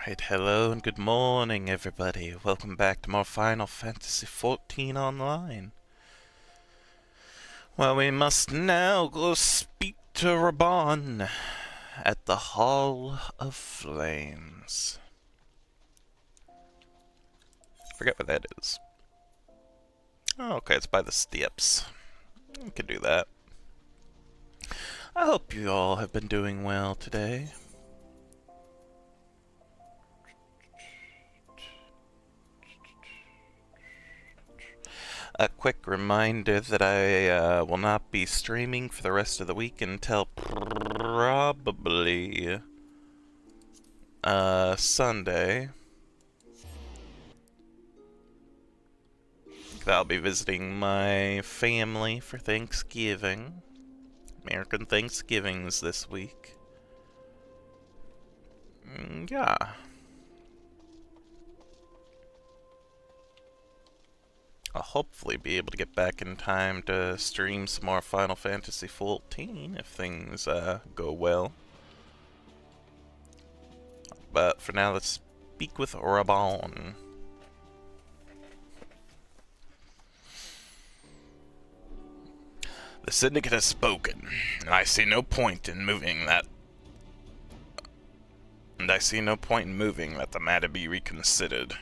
Alright, hello and good morning everybody. Welcome back to more Final Fantasy XIV Online. Well, we must now go speak to Raban at the Hall of Flames. Forget what that is. Oh, okay, it's by the steps. We can do that. I hope you all have been doing well today. A quick reminder that I will not be streaming for the rest of the week until probably Sunday. I'll be visiting my family for Thanksgiving. American Thanksgiving's this week. Yeah. I'll hopefully be able to get back in time to stream some more Final Fantasy XIV if things go well. But for now, let's speak with Raban. The Syndicate has spoken, and I see no point in moving that the matter be reconsidered.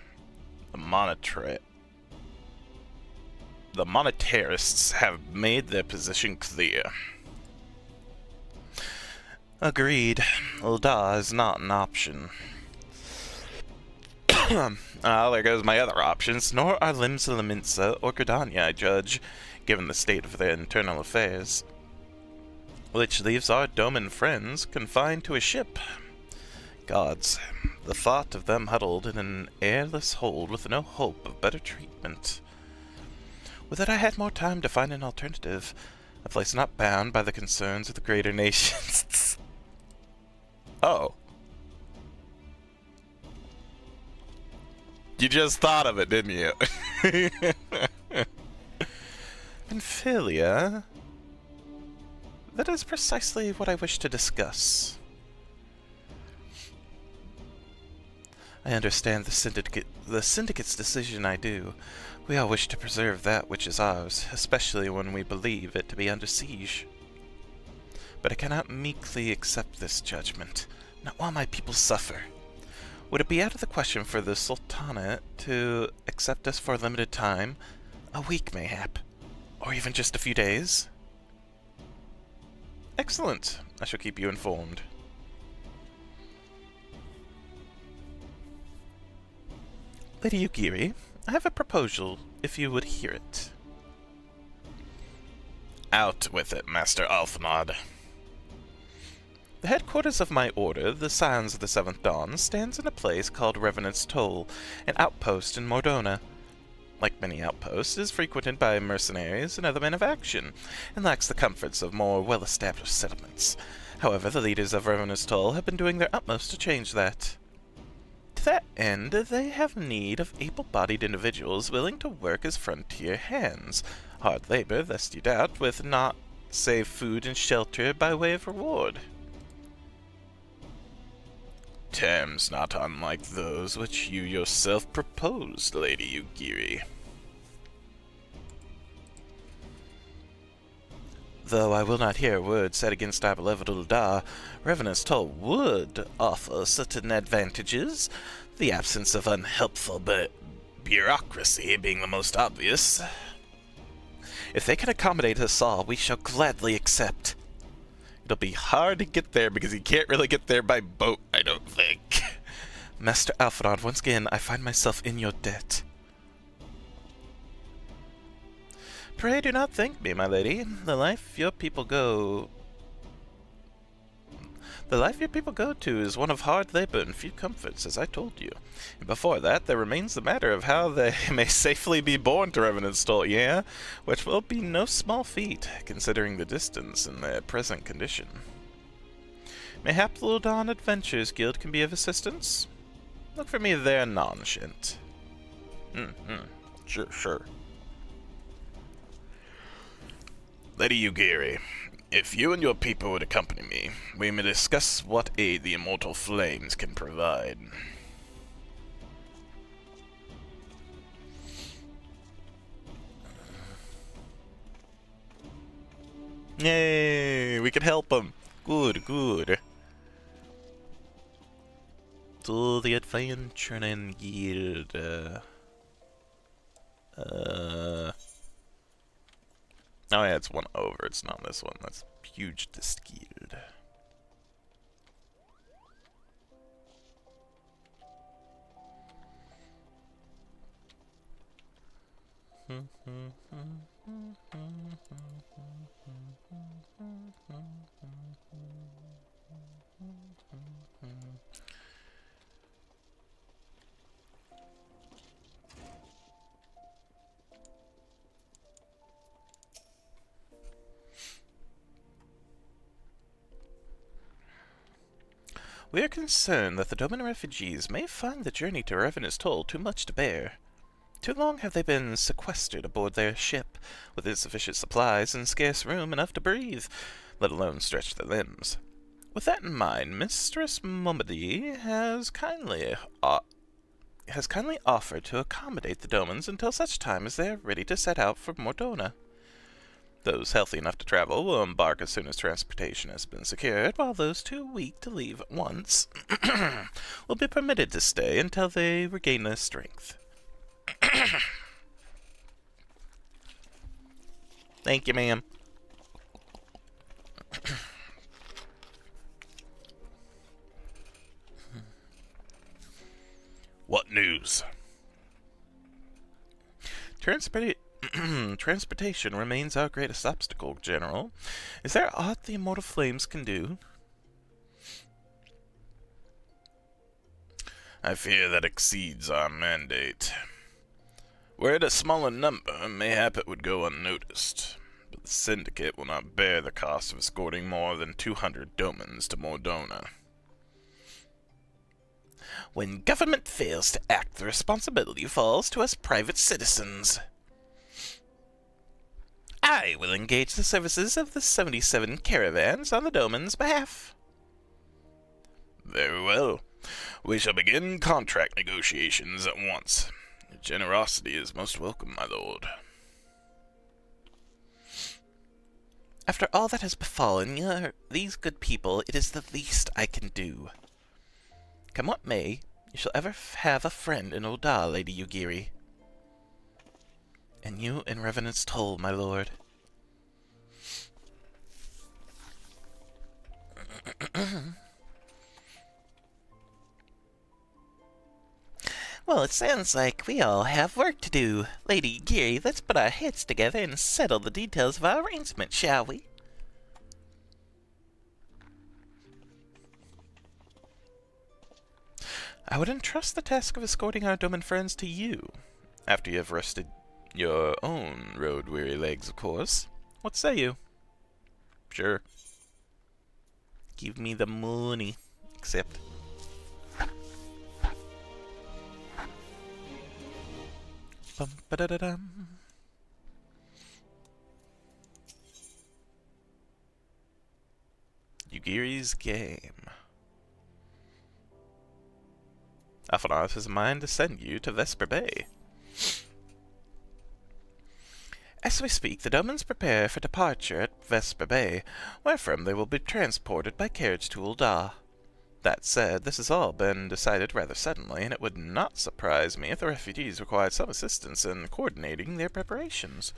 The monetarists have made their position clear. Agreed. Ul'dah is not an option. There goes my other options, nor are Limsa Lominsa or Gridania, I judge, given the state of their internal affairs. Which leaves our Doman friends confined to a ship. Gods, the thought of them huddled in an airless hold with no hope of better treatment. Would that I had more time to find an alternative, a place not bound by the concerns of the greater nations. Oh. You just thought of it, didn't you? Ophelia, that is precisely what I wish to discuss. I understand the Syndicate's decision, I do. We all wish to preserve that which is ours, especially when we believe it to be under siege. But I cannot meekly accept this judgment, not while my people suffer. Would it be out of the question for the Sultanate to accept us for a limited time, a week mayhap, or even just a few days? Excellent. I shall keep you informed. Lady Yugiri, I have a proposal, if you would hear it. Out with it, Master Alfnod. The headquarters of my order, the Scions of the Seventh Dawn, stands in a place called Revenant's Toll, an outpost in Mordona. Like many outposts, it is frequented by mercenaries and other men of action, and lacks the comforts of more well-established settlements. However, the leaders of Revenant's Toll have been doing their utmost to change that. To that end, they have need of able-bodied individuals willing to work as frontier hands, hard labor, lest you doubt, with naught save food and shelter by way of reward. Terms not unlike those which you yourself proposed, Lady Yugiri. Though I will not hear a word said against our beloved Ul'dah, Revenant's Toll would offer certain advantages, the absence of unhelpful bureaucracy being the most obvious. If they can accommodate us all, we shall gladly accept. It'll be hard to get there because you can't really get there by boat, I don't think. Master Alfred, once again, I find myself in your debt. Pray do not thank me, my lady. The life your people go to is one of hard labor and few comforts, as I told you. And before that, there remains the matter of how they may safely be borne to Revenant's Toll, yeah? Which will be no small feat, considering the distance and their present condition. Mayhap the Ul'dah Adventures Guild can be of assistance? Look for me there, nonchant. Sure. Lady Yugiri, if you and your people would accompany me, we may discuss what aid the immortal flames can provide. Yay! We can help them. Good, good. To the Adventuring Guild. Oh yeah, it's one over. It's not this one. That's Huge Guild. We are concerned that the Doman refugees may find the journey to Revenant's Toll too much to bear. Too long have they been sequestered aboard their ship, with insufficient supplies and scarce room enough to breathe, let alone stretch their limbs. With that in mind, Mistress Mumady has kindly offered to accommodate the Domans until such time as they are ready to set out for Mordona. Those healthy enough to travel will embark as soon as transportation has been secured, while those too weak to leave at once will be permitted to stay until they regain their strength. Thank you, ma'am. What news? Transportation remains our greatest obstacle, General. Is there aught the immortal flames can do? I fear that exceeds our mandate. Were it a smaller number, mayhap it would go unnoticed, but the Syndicate will not bear the cost of escorting more than 200 Domans to Mordona. When government fails to act, the responsibility falls to us private citizens. I will engage the services of the 77 caravans on the Doman's behalf. Very well. We shall begin contract negotiations at once. Your generosity is most welcome, my lord. After all that has befallen these good people, it is the least I can do. Come what may, you shall ever have a friend in Ul'dah, Lady Yugiri. And you in Revenant's Toll, my lord. Well, it sounds like we all have work to do. Lady Yugiri, let's put our heads together and settle the details of our arrangement, shall we? I would entrust the task of escorting our Doman friends to you, after you have rested your own road-weary legs, of course. What say you? Sure. Give me the money. Except... Bum-ba-da-da-dum. Yugiri's game. Afanarth has a mind to send you to Vesper Bay. As we speak, the Domans prepare for departure at Vesper Bay, wherefrom they will be transported by carriage to Ul'dah. That said, this has all been decided rather suddenly, and it would not surprise me if the refugees required some assistance in coordinating their preparations.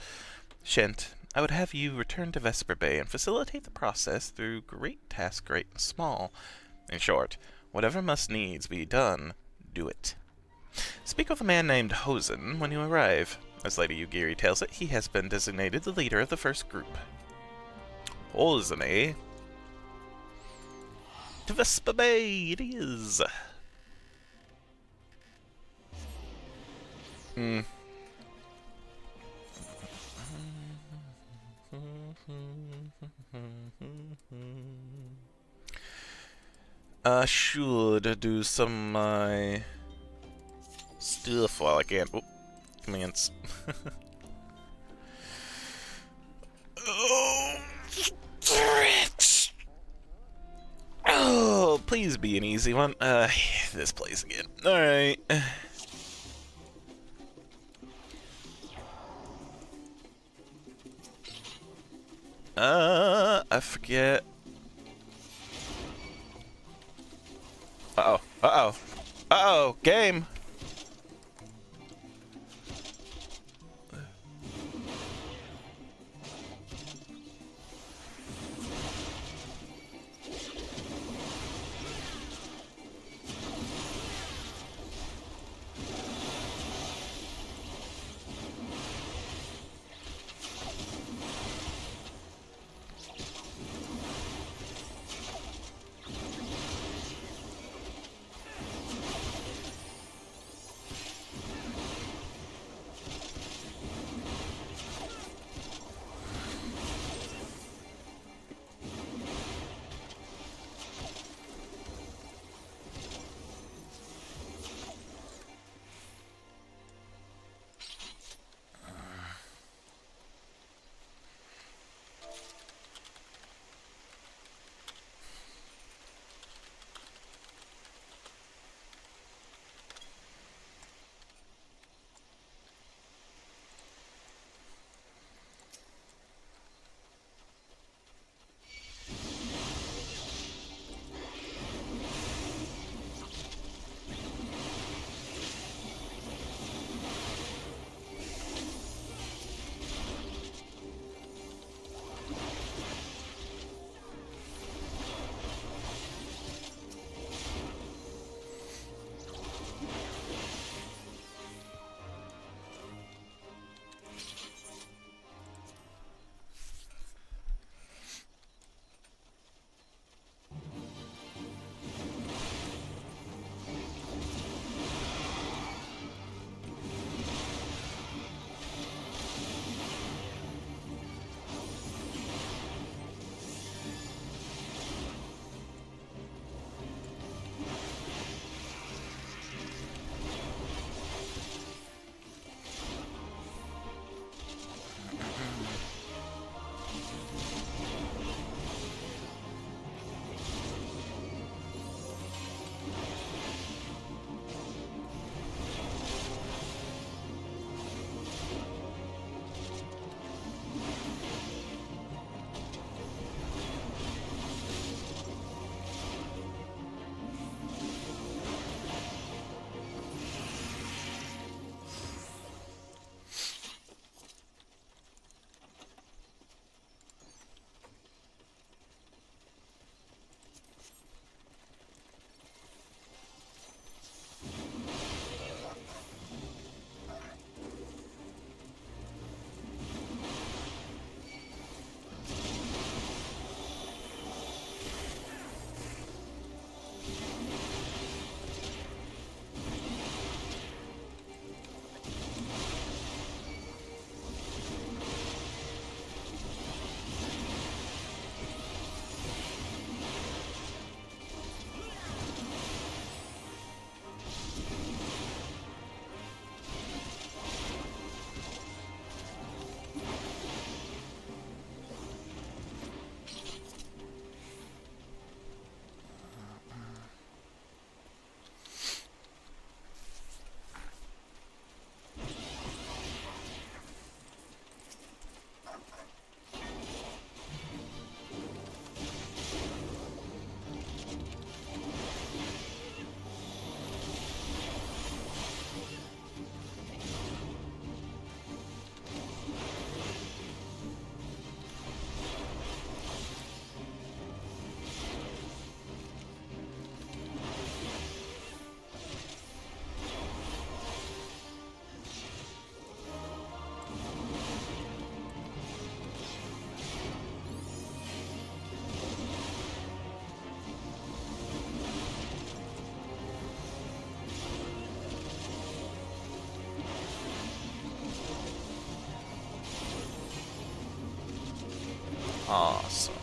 Shent, I would have you return to Vesper Bay and facilitate the process through great tasks, great and small. In short, whatever must needs be done, do it. Speak with a man named Hosen when you arrive. As Lady Yugiri tells it, he has been designated the leader of the first group. Hosen, eh? To Vesper Bay it is! I should do some stuff while I can. Oh, commands. Oh, oh, please be an easy one. This place again. Alright. I forget. Uh-oh. Uh-oh. Uh-oh. Game. Awesome.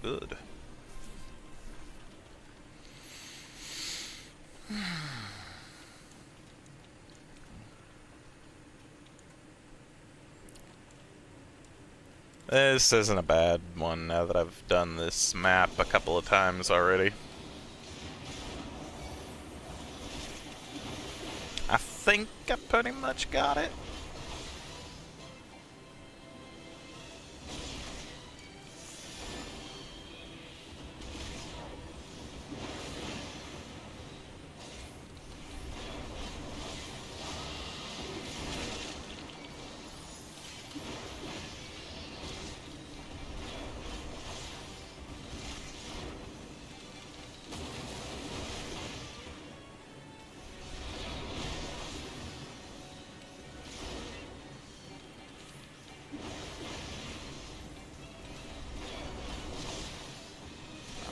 good, good. This isn't a bad one now that I've done this map a couple of times already. I think I pretty much got it.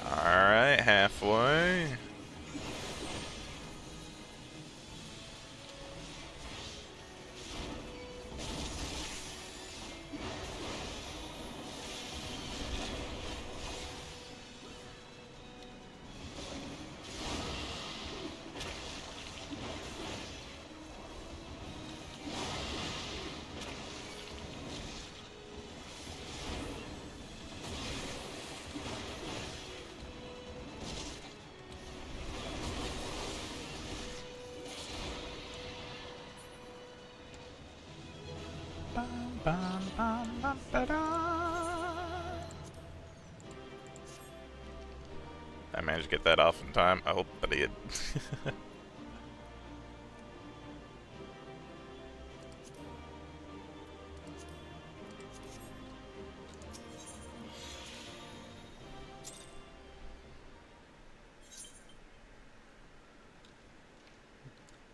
Alright, halfway. I managed to get that off in time. I hope I did.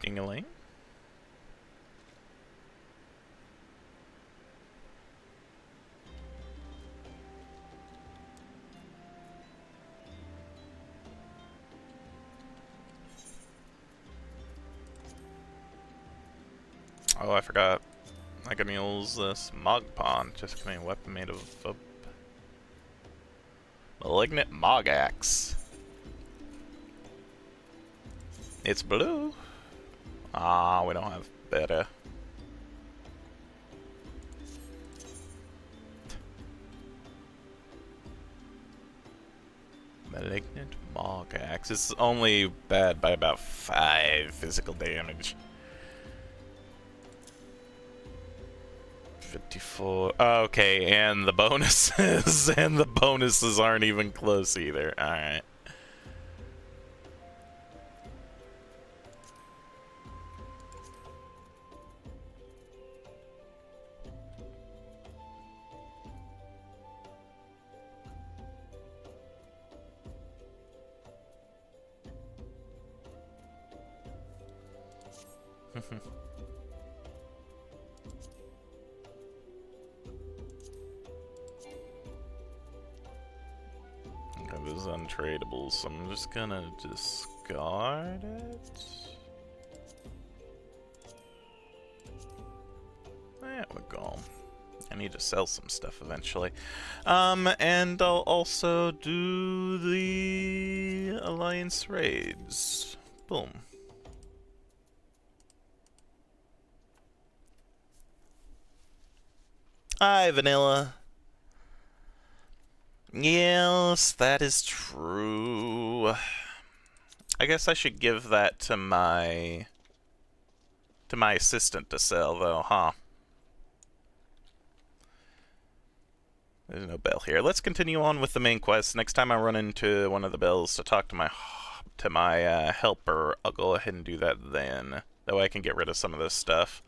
Ding-a-ling. Oh, I forgot. I can use this Mogpon. Just give me a weapon made of a malignant Mogaxe. It's blue. Ah, we don't have better. Malignant Mogaxe. It's only bad by about 5 physical damage. 54. Okay, and the bonuses. And the bonuses aren't even close either. Alright. Okay, this is untradeable, so I'm just gonna discard it. There we go. I need to sell some stuff eventually. And I'll also do the Alliance raids. Boom. Hi, Vanilla. Yes, that is true. I guess I should give that to my assistant to sell, though, huh? There's no bell here. Let's continue on with the main quest. Next time I run into one of the bells to talk to my helper, I'll go ahead and do that then. That way I can get rid of some of this stuff.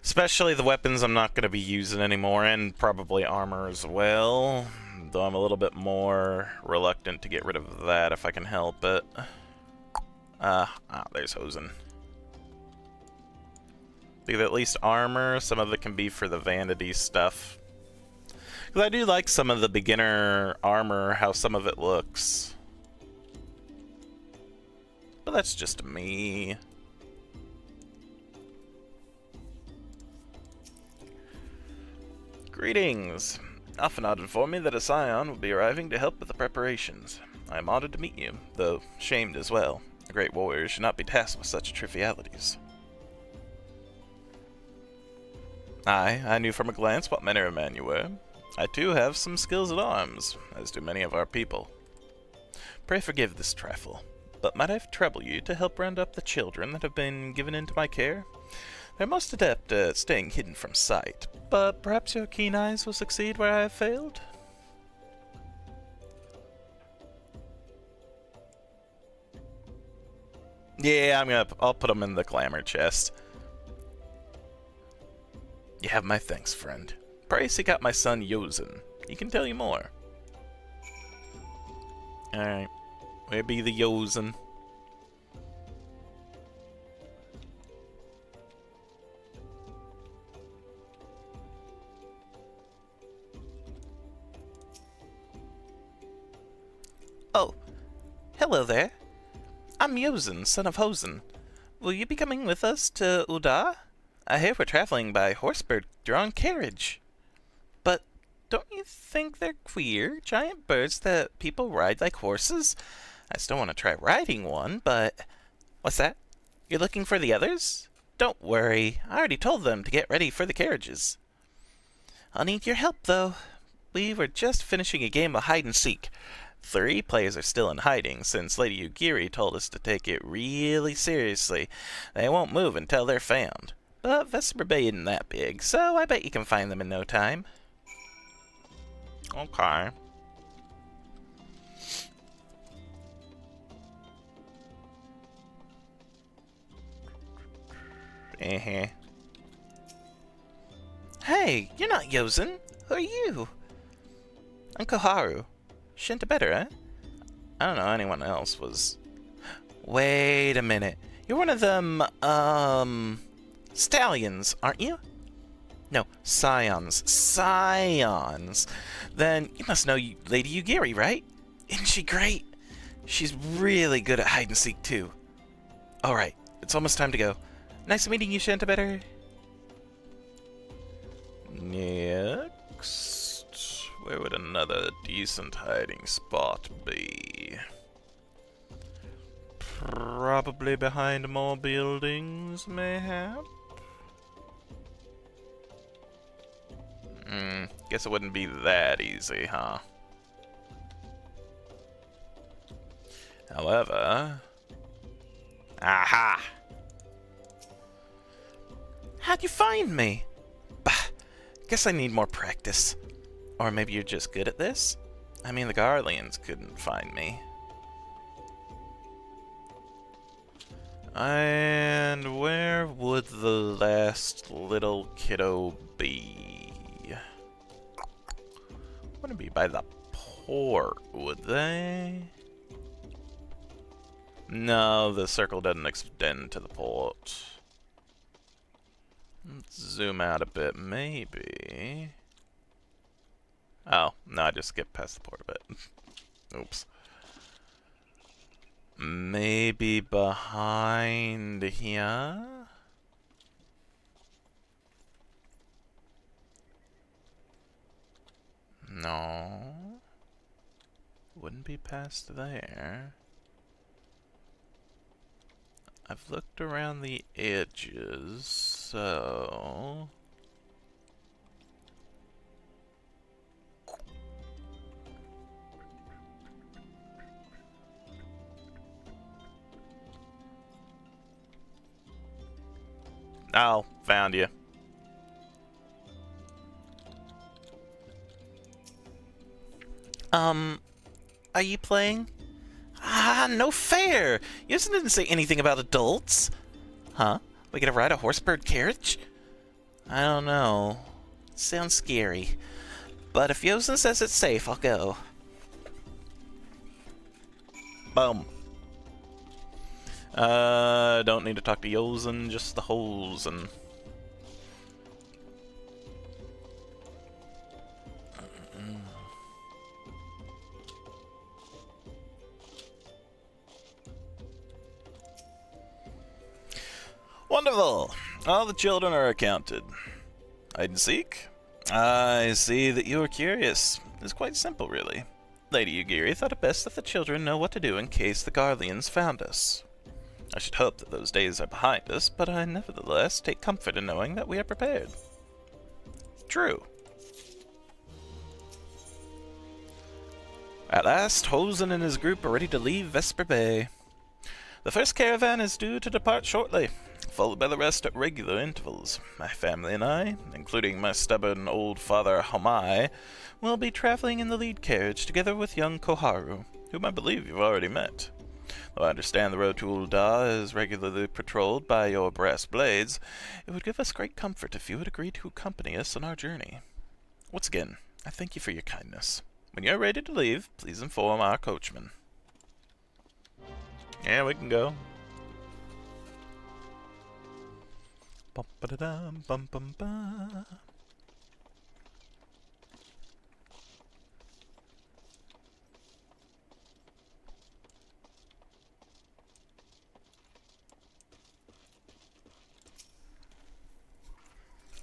Especially the weapons I'm not going to be using anymore, and probably armor as well. Though I'm a little bit more reluctant to get rid of that if I can help it. There's Hosen. Because at least armor, some of it can be for the vanity stuff. Because I do like some of the beginner armor, how some of it looks. But that's just me. Greetings. Alpha nodded for me that a scion would be arriving to help with the preparations. I am honored to meet you, though shamed as well. A great warrior should not be tasked with such trivialities. I knew from a glance what manner of man you were. I too have some skills at arms, as do many of our people. Pray forgive this trifle, but might I trouble you to help round up the children that have been given into my care? They're most adept at staying hidden from sight, but perhaps your keen eyes will succeed where I have failed? Yeah, I'll put them in the glamour chest. You have my thanks, friend. Pray seek out my son Yozen. He can tell you more. Alright. Where be the Yozen? Oh, hello there. I'm Yozen, son of Hosen. Will you be coming with us to Uda? I hear we're traveling by horse-drawn carriage. But don't you think they're queer, giant birds that people ride like horses? I still want to try riding one, but... What's that? You're looking for the others? Don't worry, I already told them to get ready for the carriages. I'll need your help, though. We were just finishing a game of hide-and-seek. 3 players are still in hiding, since Lady Ugiri told us to take it really seriously. They won't move until they're found. But Vesper Bay isn't that big, so I bet you can find them in no time. Okay. Hey, you're not Yozen. Who are you? I'm Koharu. Shinta better, eh? I don't know anyone else was... Wait a minute. You're one of them, stallions, aren't you? No, scions. Scions. Then you must know Lady Ugiri, right? Isn't she great? She's really good at hide-and-seek, too. Alright, it's almost time to go. Nice meeting you, Shinta better. Next, where would another decent hiding spot be? Probably behind more buildings, mayhap? Guess it wouldn't be that easy, huh? However... Aha! How'd you find me? Bah, guess I need more practice. Or maybe you're just good at this? I mean, the Garleans couldn't find me. And where would the last little kiddo be? Wouldn't be by the port, would they? No, the circle doesn't extend to the port. Let's zoom out a bit, maybe. Oh, no, I just skipped past the port a bit. Oops. Maybe behind here? No. Wouldn't be past there. I've looked around the edges, so... Oh, found you. Are you playing? Ah, no fair! Yosen didn't say anything about adults. Huh? We gonna ride a horsebird carriage? I don't know. Sounds scary. But if Yosen says it's safe, I'll go. Boom. Don't need to talk to Yosen, just the Hosen. Wonderful! All the children are accounted. Hide and seek? I see that you are curious. It's quite simple, really. Lady Ugiri thought it best that the children know what to do in case the Garleans found us. I should hope that those days are behind us, but I nevertheless take comfort in knowing that we are prepared. True. At last, Hosen and his group are ready to leave Vesper Bay. The first caravan is due to depart shortly, followed by the rest at regular intervals. My family and I, including my stubborn old father Homai, will be traveling in the lead carriage together with young Koharu, whom I believe you've already met. Though I understand the road to Ul'dah is regularly patrolled by your brass blades, it would give us great comfort if you would agree to accompany us on our journey. Once again, I thank you for your kindness. When you're ready to leave, please inform our coachman. Yeah, we can go. Bum-ba-da-dum, bum-bum-ba.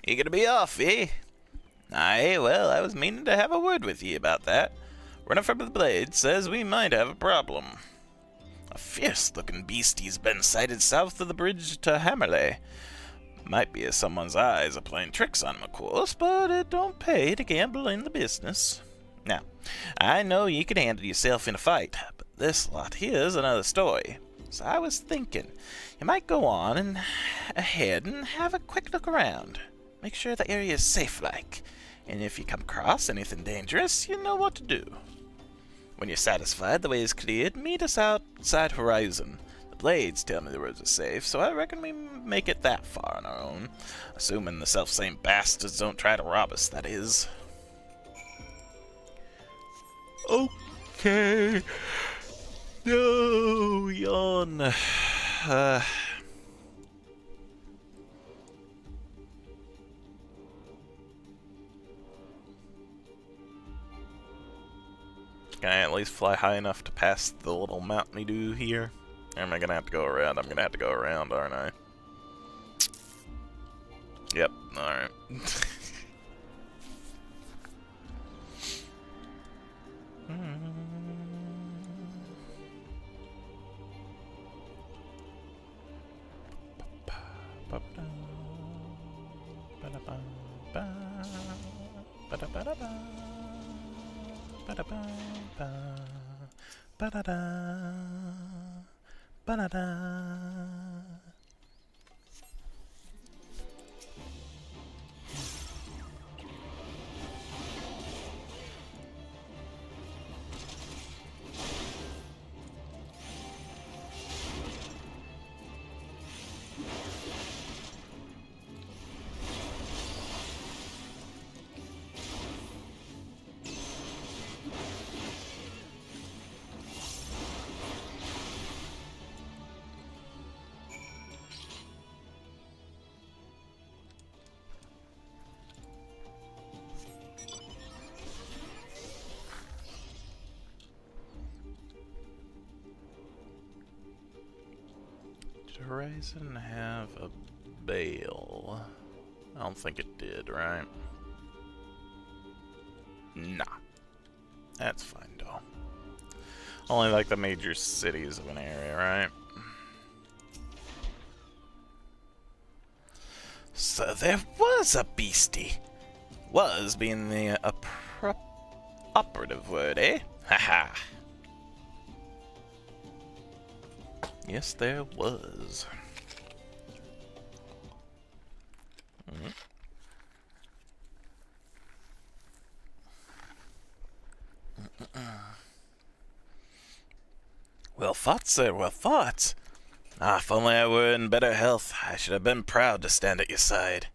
You gonna be off, eh? Aye, well, I was meaning to have a word with ye about that. Runner from the Blade says we might have a problem. A fierce-looking beastie's been sighted south of the bridge to Hammerley. Might be as someone's eyes are playing tricks on him, of course, but it don't pay to gamble in the business. Now, I know you can handle yourself in a fight, but this lot here's another story. So I was thinking, you might go on and ahead and have a quick look around. Make sure the area is safe-like, and if you come across anything dangerous, you know what to do. When you're satisfied the way is cleared, meet us outside Horizon. The Blades tell me the roads are safe, so I reckon we make it that far on our own. Assuming the self-same bastards don't try to rob us, that is. Okay. No, yawn. Can I at least fly high enough to pass the little mountain do here? Or am I gonna have to go around? I'm gonna have to go around, aren't I? Yep, alright. Did Horizon have a bale? I don't think it did, right? Nah. That's fine, though. Only like the major cities of an area, right? So there was a beastie. Was being the operative word, eh? Haha. Yes, there was. Well thought, sir, well thought. Ah, if only I were in better health, I should have been proud to stand at your side.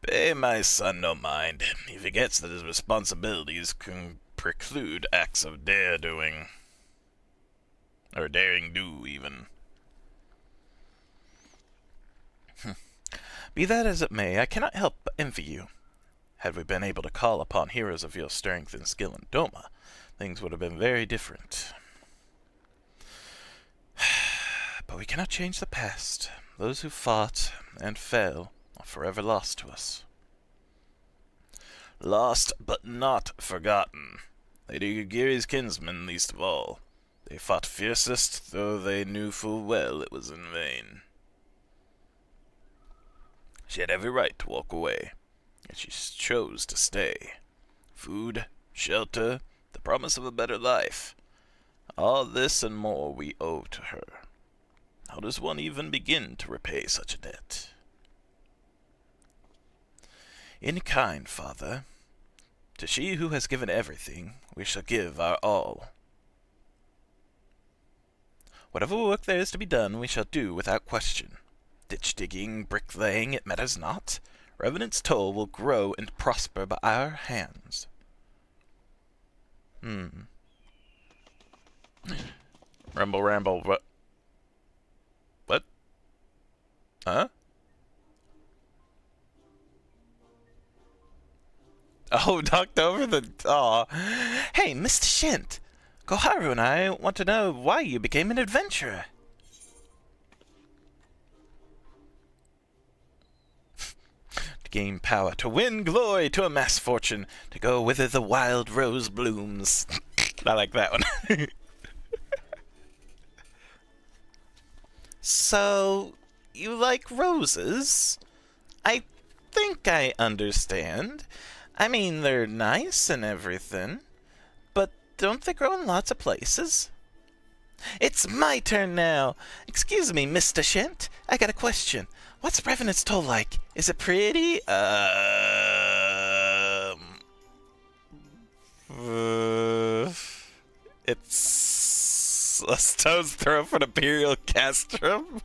Pay my son no mind. He forgets that his responsibilities can preclude acts of dare-doing. Or daring-do, even. Be that as it may, I cannot help but envy you. Had we been able to call upon heroes of your strength and skill in Doma, things would have been very different. But we cannot change the past. Those who fought and fell are forever lost to us. Lost, but not forgotten. Lady Yugiri's kinsmen least of all. They fought fiercest, though they knew full well it was in vain. She had every right to walk away, yet she chose to stay. Food, shelter, the promise of a better life. All this and more we owe to her. How does one even begin to repay such a debt? In kind, Father. To she who has given everything, we shall give our all. Whatever work there is to be done, we shall do without question. Ditch-digging, bricklaying, it matters not. Revenant's toll will grow and prosper by our hands. Ramble, what? What? Huh? Oh, knocked over the... Aw. Hey, Mr. Shint. Koharu and I want to know why you became an adventurer. To gain power, to win glory, to amass fortune, to go whither the wild rose blooms. I like that one. So, you like roses? I think I understand. I mean, they're nice and everything, but don't they grow in lots of places? It's my turn now. Excuse me, Mr. Shint. I got a question. What's Revenant's Toll like? Is it pretty? It's a stone's throw from Imperial Castrum.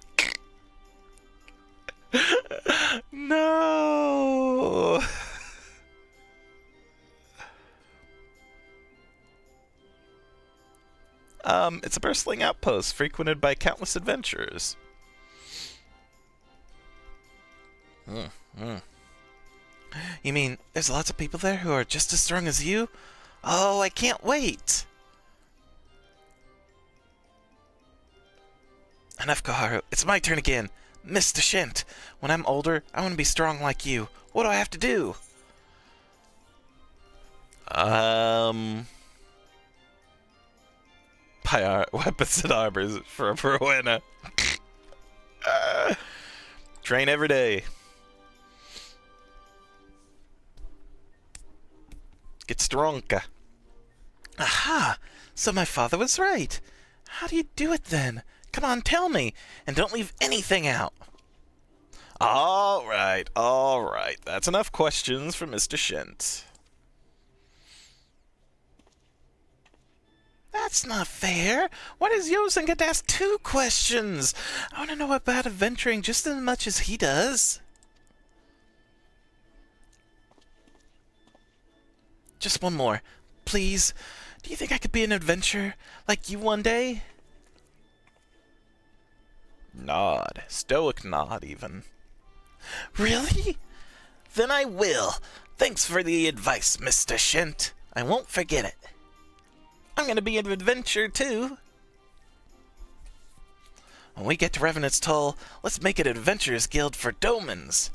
No. It's a bustling outpost frequented by countless adventurers. You mean there's lots of people there who are just as strong as you? Oh, I can't wait! Enough, Koharu. It's my turn again. Mr. Shint, when I'm older, I want to be strong like you. What do I have to do? Buy weapons and armors for Rowena. Train every day. Get stronger. Aha! So my father was right. How do you do it then? Come on, tell me, and don't leave anything out. All right. That's enough questions for Mr. Shint. That's not fair. Why does Yosen get to ask 2 questions? I want to know about adventuring just as much as he does. Just one more. Please. Do you think I could be an adventurer like you one day? Nod. Stoic nod, even. Really? Then I will. Thanks for the advice, Mr. Shint. I won't forget it. I'm gonna be an adventurer, too. When we get to Revenant's Toll, let's make an Adventurers Guild for Domans.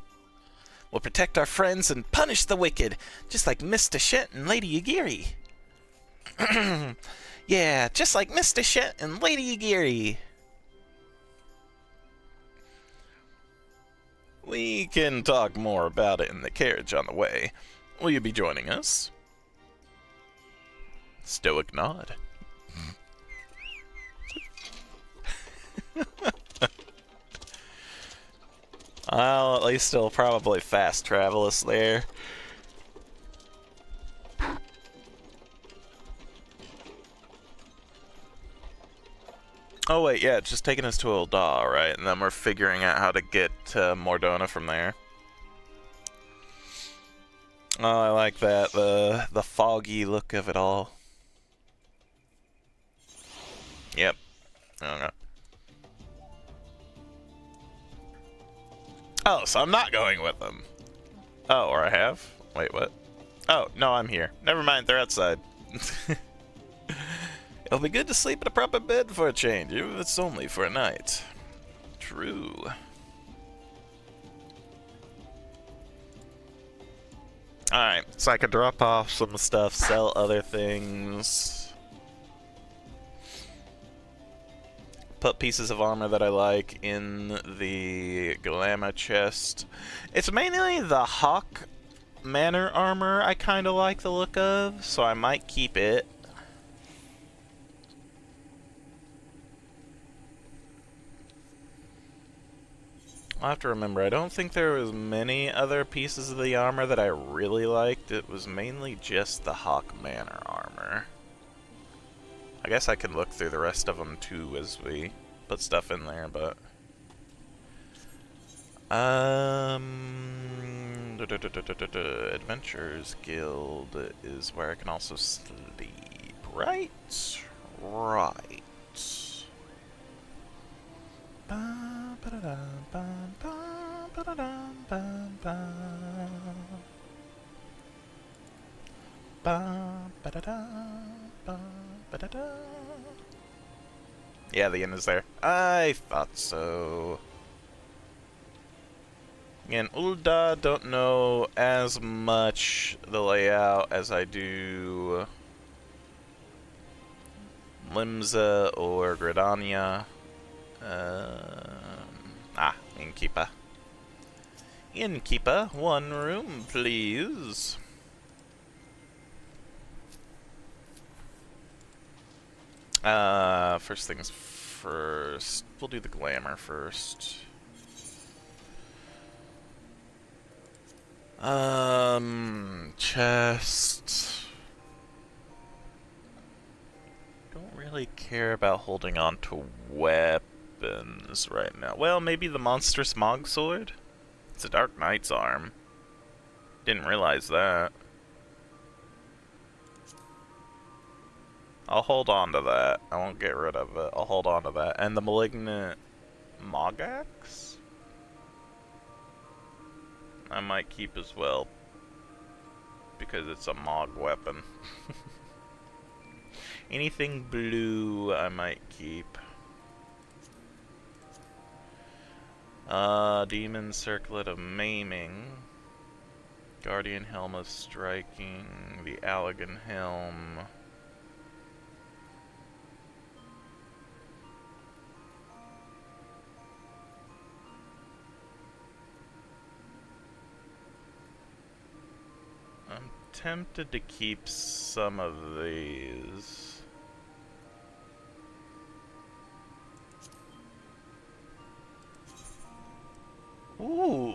We'll protect our friends and punish the wicked, just like Mr. Shint and Lady Yugiri. Yeah, just like Mr. Shint and Lady Yugiri. We can talk more about it in the carriage on the way. Will you be joining us? Stoic nod. Well, at least he'll probably fast travel us there. Oh wait, yeah, it's just taking us to Ul'dah, right? And then we're figuring out how to get to Mordona from there. Oh, I like that, the foggy look of it all. Yep. Okay. Oh, so I'm not going with them. Oh, or I have? Wait, what? Oh, no, I'm here. Never mind, they're outside. It'll be good to sleep in a proper bed for a change, even if it's only for a night. True. Alright, so I could drop off some stuff, sell other things. Put pieces of armor that I like in the glamour chest. It's mainly the Hawk Manor armor I kind of like the look of, so I might keep it. I'll have to remember, I don't think there was many other pieces of the armor that I really liked. It was mainly just the Hawk Manor armor. I guess I can look through the rest of them too as we put stuff in there, but... Adventurers Guild is where I can also sleep, right? Right. Yeah, the inn is there. I thought so. In Ul'dah, don't know as much the layout as I do Limsa or Gridania. Innkeeper. Innkeeper, one room, please. First things first. We'll do the glamour first. Chest. Don't really care about holding on to weapons right now. Well, maybe the monstrous Mog Sword? It's a Dark Knight's arm. Didn't realize that. I'll hold on to that. I won't get rid of it. I'll hold on to that. And the Malignant Mogax? I might keep as well. Because it's a Mog weapon. Anything blue I might keep. Demon Circlet of Maiming. Guardian Helm of Striking. The Allagan Helm. I'm tempted to keep some of these. Ooh,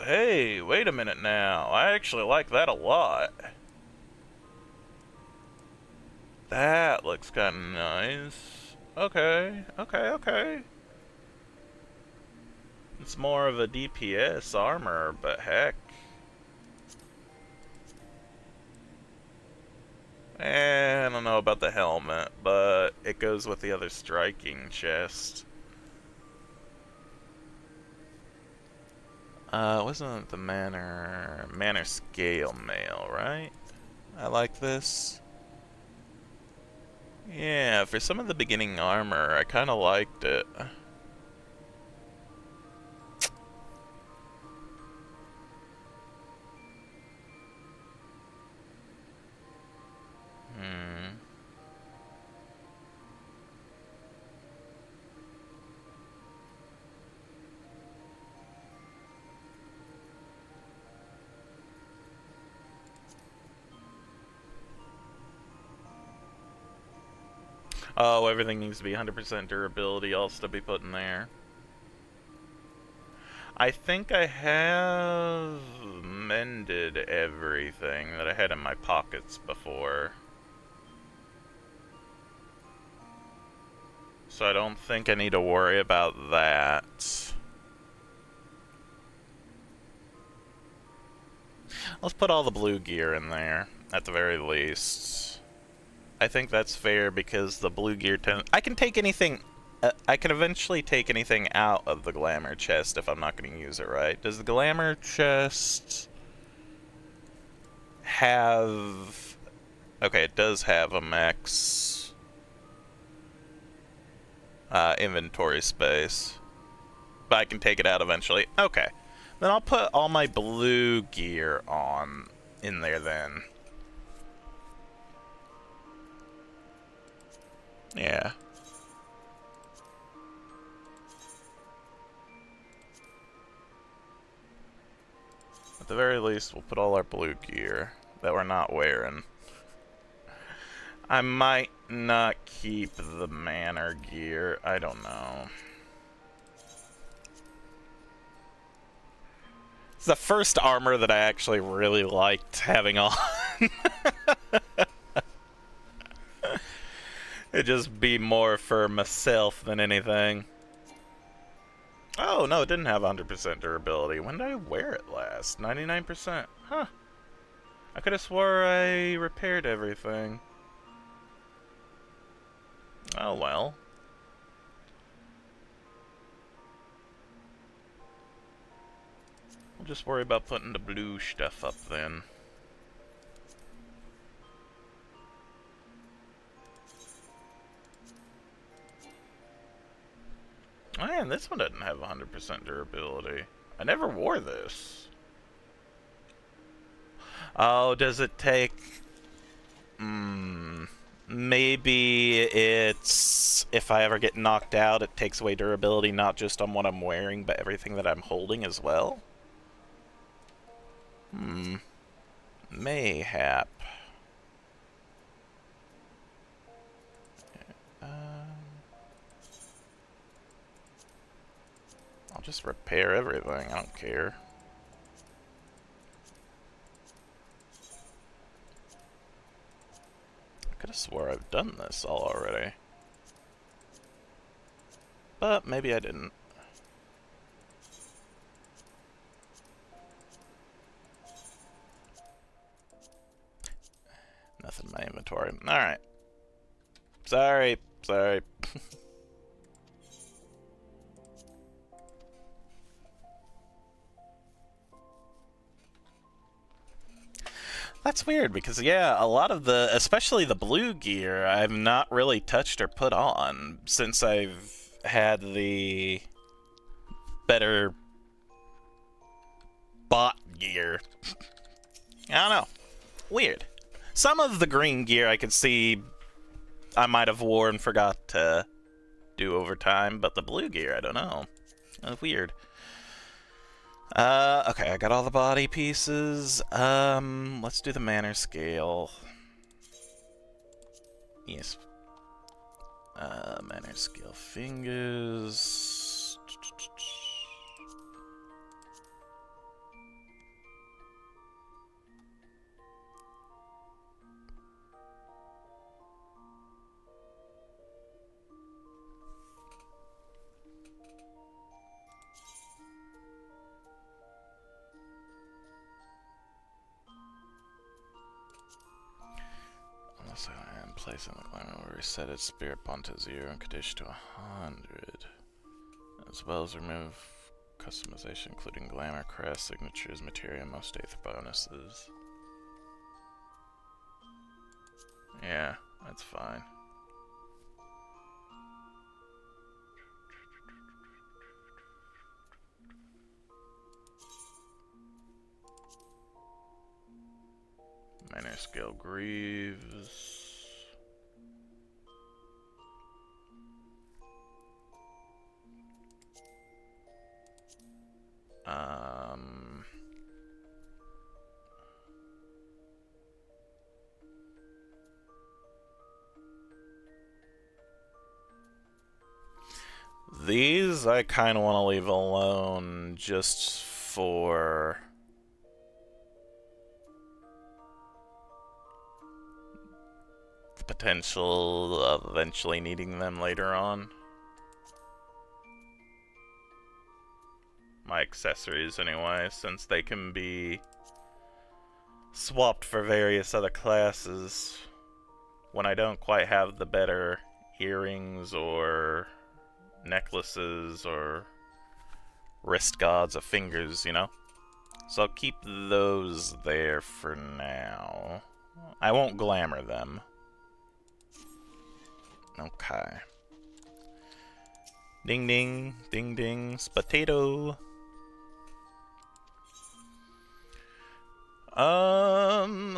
hey, wait a minute now. I actually like that a lot. That looks kind of nice. Okay, okay. It's more of a DPS armor, but heck. I don't know about the helmet, but it goes with the other striking chest. Wasn't the Manor Scale Mail, right? I like this. Yeah, for some of the beginning armor, I kind of liked it. Oh, everything needs to be 100% durability. I'll still be putting there. I think I have mended everything that I had in my pockets before. So I don't think I need to worry about that. Let's put all the blue gear in there, at the very least. I think that's fair because the blue gear I can take anything... I can eventually take anything out of the glamour chest if I'm not going to use it, right? Does the glamour chest have... Okay, it does have a max inventory space. But I can take it out eventually. Okay. Then I'll put all my blue gear on in there then. Yeah. At the very least, we'll put all our blue gear that we're not wearing. I might not keep the manor gear. I don't know. It's the first armor that I actually really liked having on. It'd just be more for myself than anything. Oh, no, it didn't have 100% durability. When did I wear it last? 99%. Huh. I could have swore I repaired everything. Oh, well. We'll just worry about putting the blue stuff up then. Man, this one doesn't have 100% durability. I never wore this. Oh, does it take... Maybe it's... If I ever get knocked out, it takes away durability not just on what I'm wearing, but everything that I'm holding as well? Mayhap. I'll just repair everything, I don't care. I could have swore I've done this all already. But maybe I didn't. Nothing in my inventory. Alright. Sorry. That's weird because, yeah, a lot of the, especially the blue gear, I've not really touched or put on since I've had the better bot gear. I don't know. Weird. Some of the green gear I could see I might have worn and forgot to do over time, but the blue gear, I don't know. Weird. Okay, I got all the body pieces. Let's do the manner scale. Yes. Manner scale fingers. Unless I am placing the glamour will reset its spirit bond to 0 and condition to 100. As well as remove customization, including glamour, crest, signatures, materia, most 8th bonuses. Yeah, that's fine. Minor scale greaves. These I kind of want to leave alone just for the potential of eventually needing them later on. My accessories anyway, since they can be swapped for various other classes when I don't quite have the better earrings or necklaces or wrist guards or fingers, you know? So I'll keep those there for now. I won't glamour them. Okay. Ding ding, ding ding, potato. Um...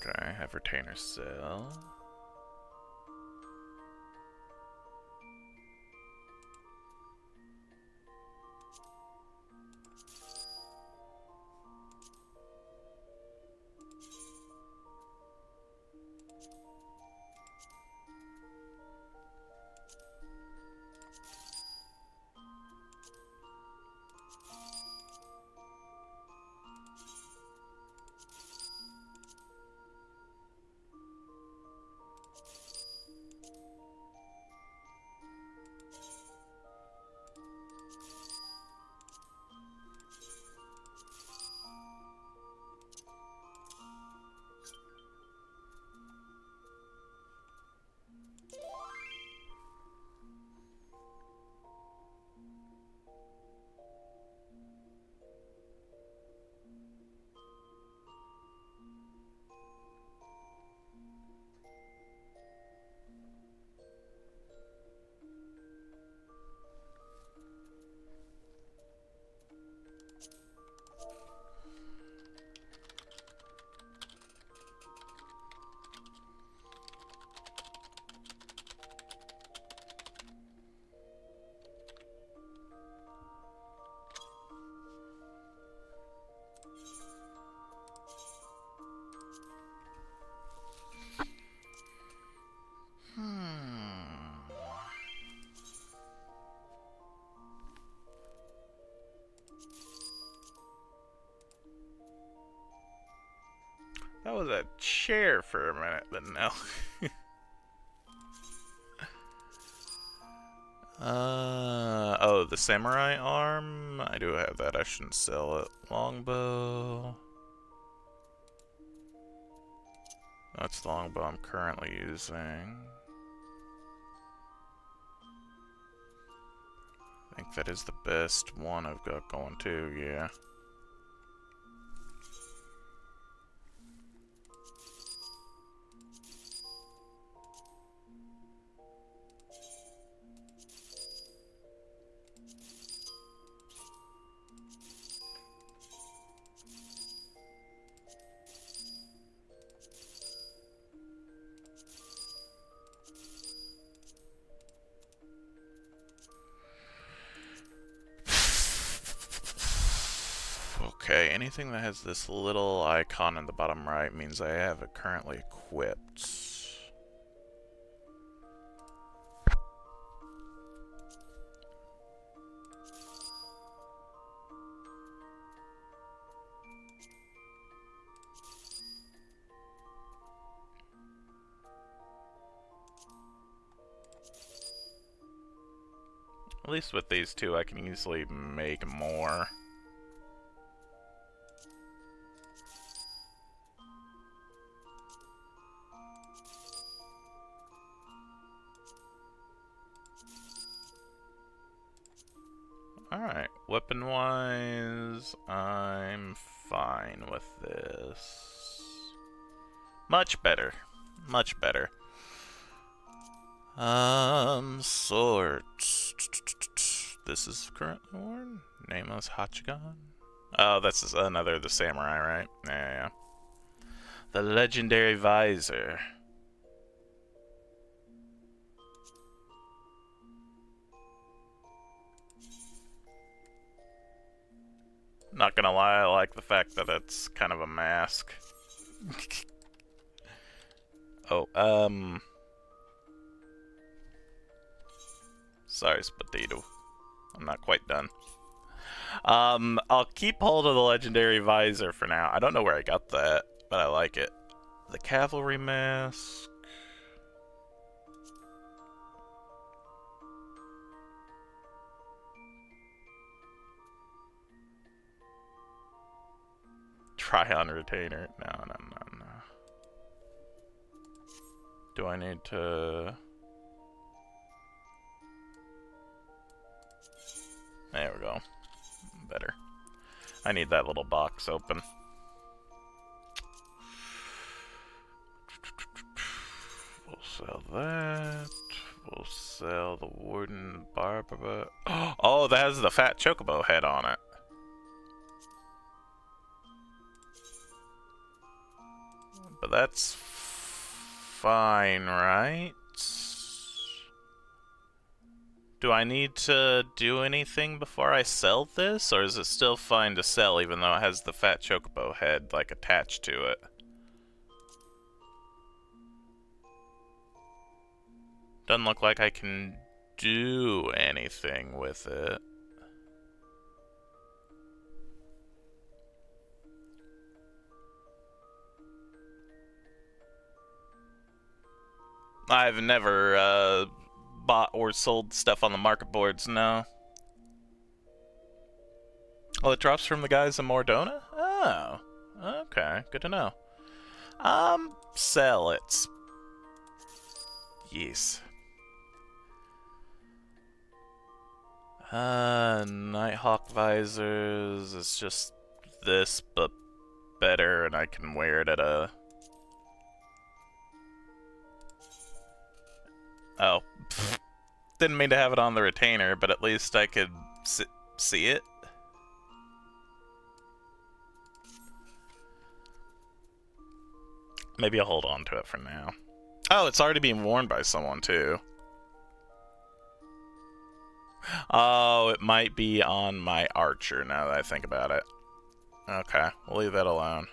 Okay, have retainer cell. That was a chair for a minute, but no. Oh, the samurai arm? I do have that, I shouldn't sell it. Longbow. That's the longbow I'm currently using. I think that is the best one I've got going too, yeah. Okay, anything that has this little icon in the bottom right means I have it currently equipped. At least with these two, I can easily make more. Alright, weapon-wise, I'm fine with this. Much better. Much better. Swords. This is currently worn. Nameless Hachigan. Oh, this is another the samurai, right? Yeah. The legendary visor. Not gonna lie, I like the fact that it's kind of a mask. Oh, sorry, Spatito. I'm not quite done. I'll keep hold of the legendary visor for now. I don't know where I got that, but I like it. the cavalry mask. Try on retainer. No. Do I need to... There we go. Better. I need that little box open. We'll sell that. We'll sell the Warden Barbara. Oh, that has the fat chocobo head on it. But that's fine, right? Do I need to do anything before I sell this, or is it still fine to sell even though it has the fat chocobo head, like, attached to it? Doesn't look like I can do anything with it. I've never, bought or sold stuff on the market boards, no. Oh, it drops from the guys in Mordona? Oh, okay, good to know. Sell it. Yes. Nighthawk visors, it's just this, but better, and I can wear it at a... Oh. Didn't mean to have it on the retainer, but at least I could see it. Maybe I'll hold on to it for now. Oh, it's already being worn by someone, too. Oh, it might be on my archer, now that I think about it. Okay, we'll leave that alone.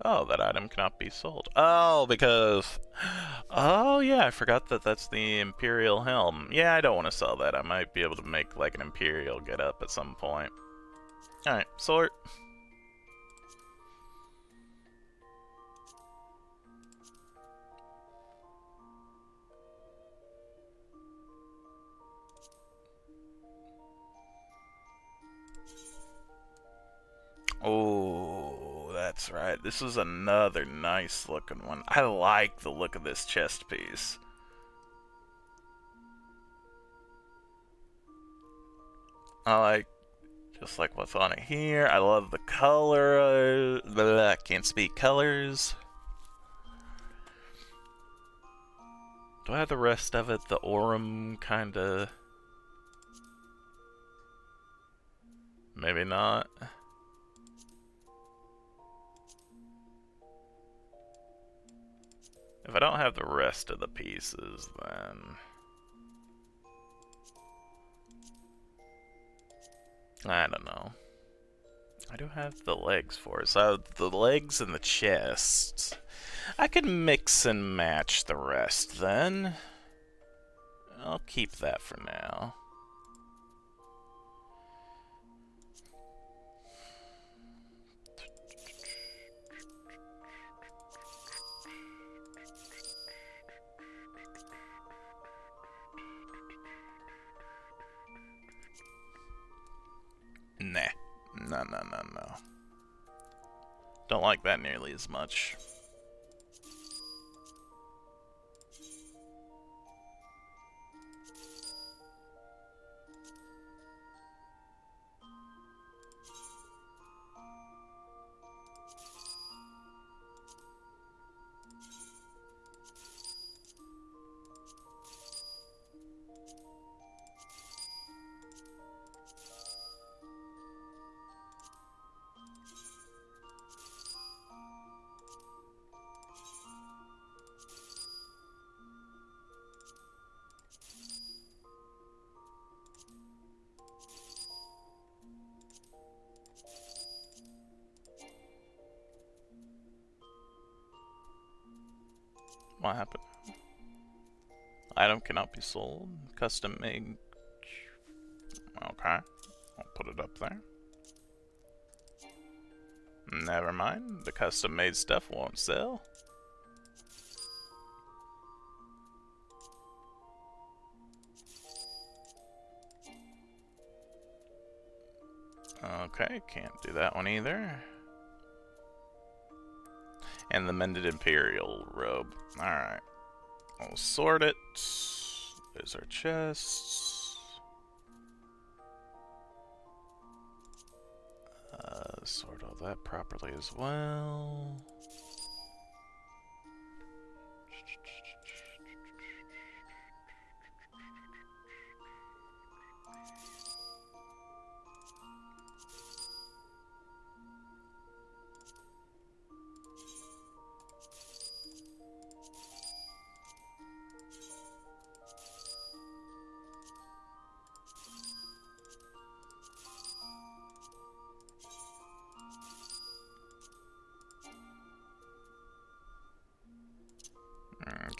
Oh, that item cannot be sold. Oh, because... Oh, yeah, I forgot that that's the Imperial Helm. Yeah, I don't want to sell that. I might be able to make, like, an Imperial get-up at some point. Alright, sort. Oh, that's right. This is another nice looking one. I like the look of this chest piece. I like, just like what's on it here. I love the color. I can't speak colors. Do I have the rest of it? The Aurum kinda... Maybe not. If I don't have the rest of the pieces, then... I don't know. I do have the legs for it, so the legs and the chest. I could mix and match the rest then. I'll keep that for now. Nah. No. Don't like that nearly as much. What happened? Item cannot be sold. Custom made. Okay. I'll put it up there. Never mind. The custom made stuff won't sell. Okay, can't do that one either. And the mended Imperial robe. Alright. I'll sort it. There's our chests. Sort all that properly as well.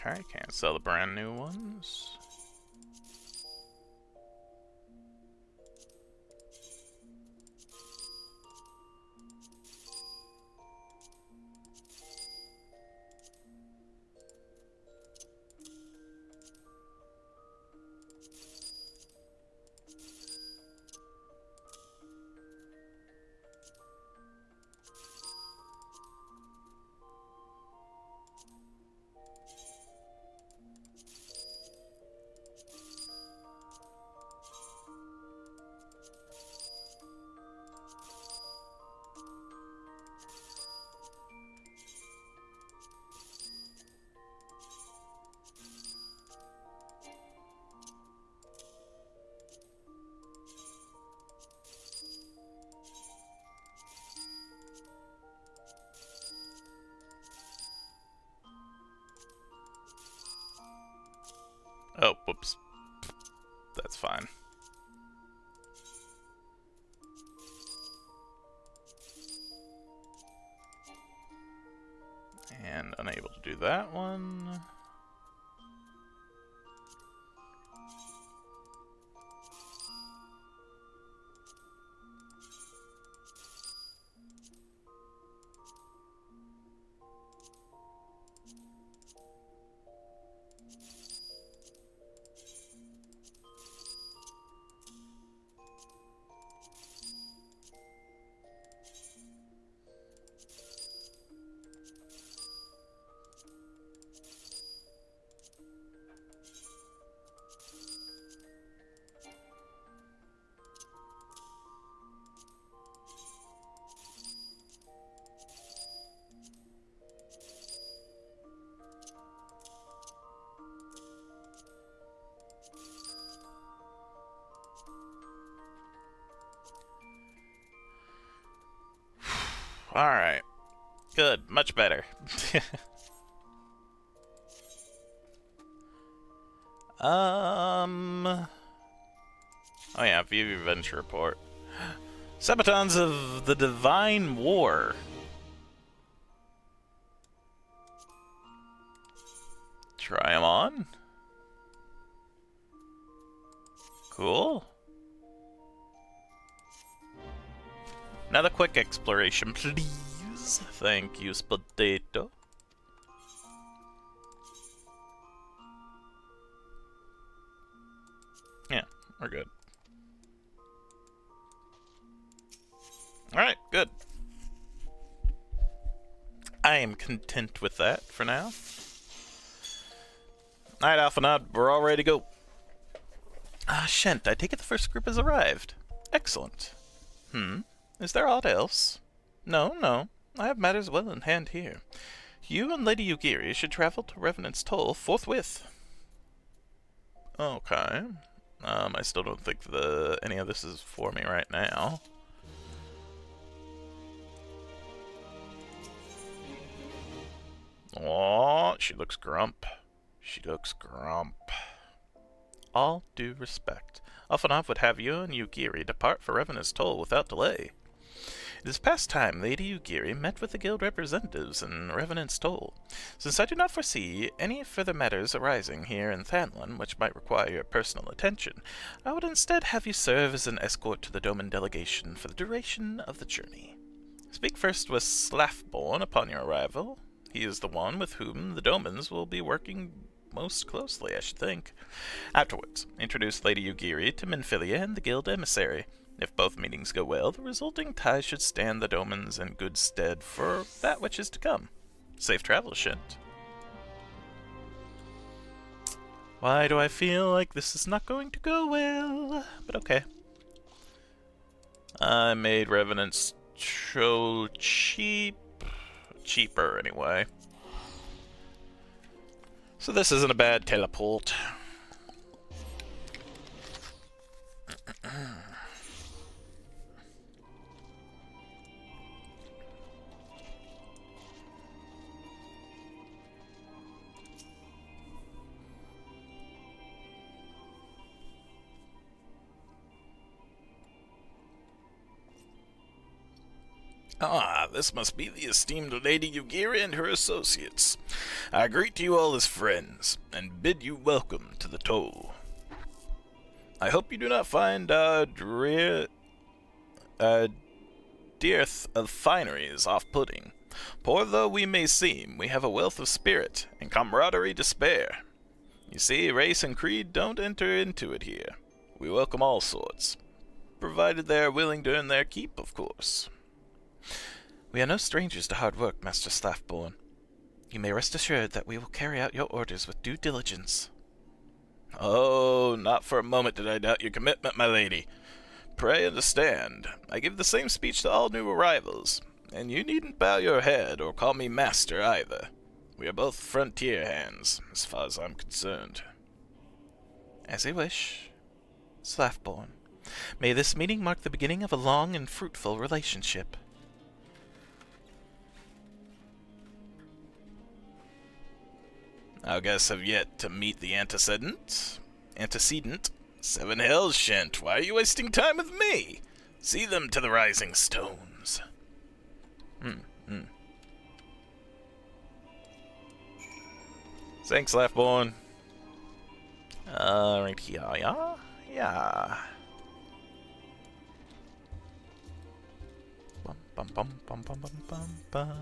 Okay, can't sell the brand new ones. Oh, whoops. That's fine. And unable to do that one. Alright. Good. Much better. Oh yeah, view your adventure report. Sabatons of the Divine War. Try them on. Cool. Another quick exploration, please. Thank you, Potato. Yeah, we're good. Alright, good. I am content with that for now. Alright, Alpha Nod, we're all ready to go. Ah, Shent, I take it the first group has arrived. Excellent. Is there aught else? No. I have matters well in hand here. You and Lady Yugiri should travel to Revenant's Toll forthwith. Okay. I still don't think any of this is for me right now. Oh, she looks grump. She looks grump. All due respect. Alphanov would have you and Yugiri depart for Revenant's Toll without delay. It is past time Lady Ugiri met with the guild representatives in Revenant's Toll. Since I do not foresee any further matters arising here in Thanlon which might require your personal attention, I would instead have you serve as an escort to the Doman delegation for the duration of the journey. Speak first with Slaffborn upon your arrival. He is the one with whom the Domans will be working most closely, I should think. Afterwards, introduce Lady Ugiri to Minfilia and the guild emissary. If both meetings go well, the resulting ties should stand the Domans in good stead for that which is to come. Safe travels, Shint. Why do I feel like this is not going to go well? But okay. I made Revenant's Toll cheaper anyway. So this isn't a bad teleport. Ah, this must be the esteemed Lady Ugiri and her associates. I greet you all as friends, and bid you welcome to the Toll. I hope you do not find our dearth of fineries off-putting. Poor though we may seem, we have a wealth of spirit, and camaraderie to spare. You see, race and creed don't enter into it here. We welcome all sorts, provided they are willing to earn their keep, of course. We are no strangers to hard work, Master Slaffborn. You may rest assured that we will carry out your orders with due diligence. Oh, not for a moment did I doubt your commitment, my lady. Pray understand, I give the same speech to all new arrivals, and you needn't bow your head or call me master either. We are both frontier hands, as far as I'm concerned. As you wish, Slaffborn. May this meeting mark the beginning of a long and fruitful relationship. I guess I've yet to meet the antecedent. 7 hells, Shent, why are you wasting time with me? See them to the rising stones. Thanks, Slaffborn. Right here, yeah? Yeah. Bum bum bum bum bum bum bum bum.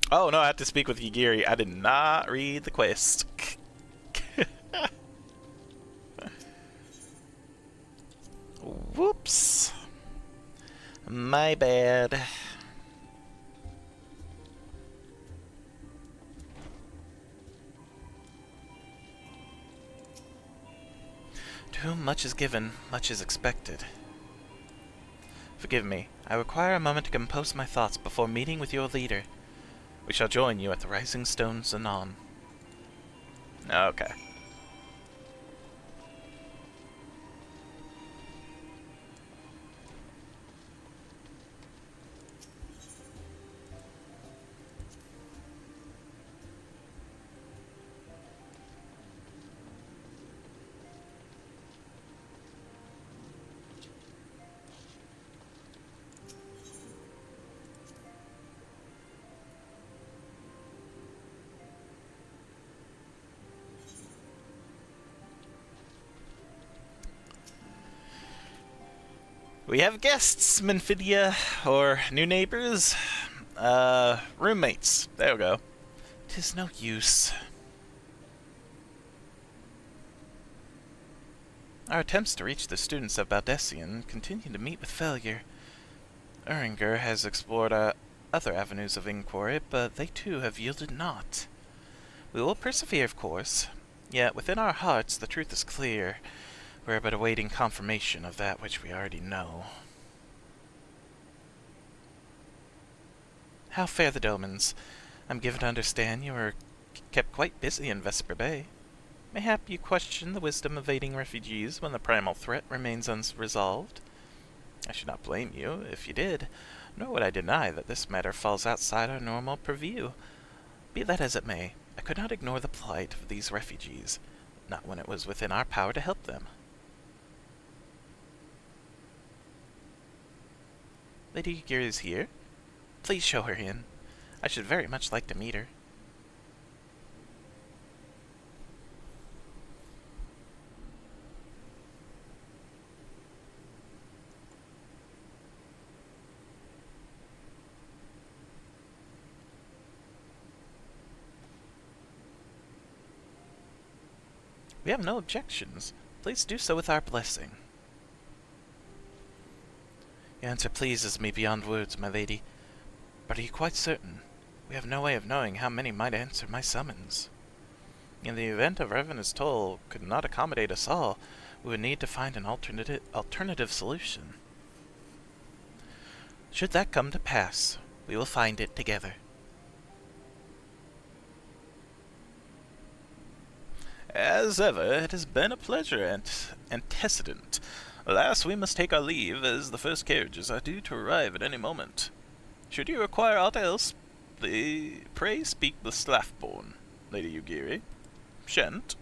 Oh no, I have to speak with Ugiri. I did not read the quest. Whoops. My bad. To whom much is given, much is expected. Forgive me, I require a moment to compose my thoughts before meeting with your leader. We shall join you at the Rising Stones anon. Okay. We have guests, Minfidia, or new neighbors. Roommates. There we go. 'Tis no use. Our attempts to reach the students of Baldessian continue to meet with failure. Uringer has explored other avenues of inquiry, but they too have yielded naught. We will persevere, of course, yet within our hearts the truth is clear. We are but awaiting confirmation of that which we already know. How fare the Domans? I'm given to understand you are kept quite busy in Vesper Bay. Mayhap you question the wisdom of aiding refugees when the primal threat remains unresolved? I should not blame you if you did, nor would I deny that this matter falls outside our normal purview. Be that as it may, I could not ignore the plight of these refugees, not when it was within our power to help them. Lady Yugiri is here? Please show her in. I should very much like to meet her. We have no objections. Please do so with our blessing. Your answer pleases me beyond words, my lady. But are you quite certain? We have no way of knowing how many might answer my summons. In the event of Revenant's Toll could not accommodate us all, we would need to find an alternative solution. Should that come to pass, we will find it together. As ever, it has been a pleasure and antecedent. Alas, we must take our leave, as the first carriages are due to arrive at any moment. Should you require aught else, pray speak the Slathborn, Lady Yugiri. Shan't.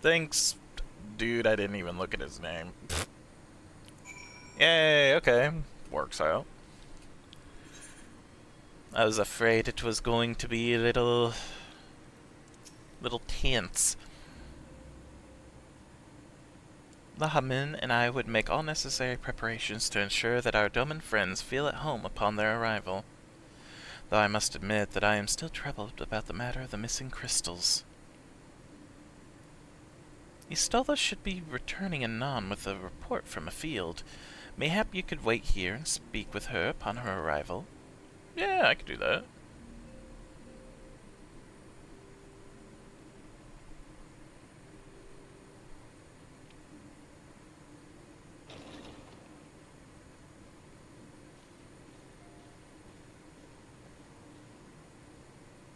Thanks, dude, I didn't even look at his name. Yay, okay. Works out. I was afraid it was going to be a little tense. Lahamin and I would make all necessary preparations to ensure that our Doman friends feel at home upon their arrival, though I must admit that I am still troubled about the matter of the missing crystals. Istolva should be returning anon with a report from a field. Mayhap you could wait here and speak with her upon her arrival. Yeah, I could do that.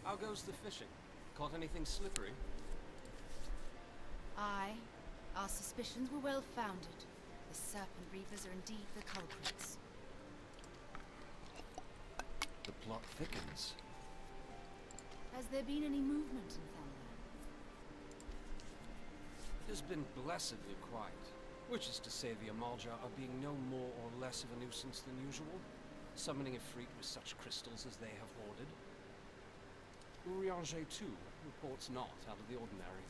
How goes the fishing? Caught anything slippery? Aye. Our suspicions were well founded. The serpent reapers are indeed the culprits. The plot thickens. Has there been any movement in Thunder? It has been blessedly quiet, which is to say the Amalja are being no more or less of a nuisance than usual, summoning a freak with such crystals as they have hoarded. Urianger, too, reports not out of the ordinary.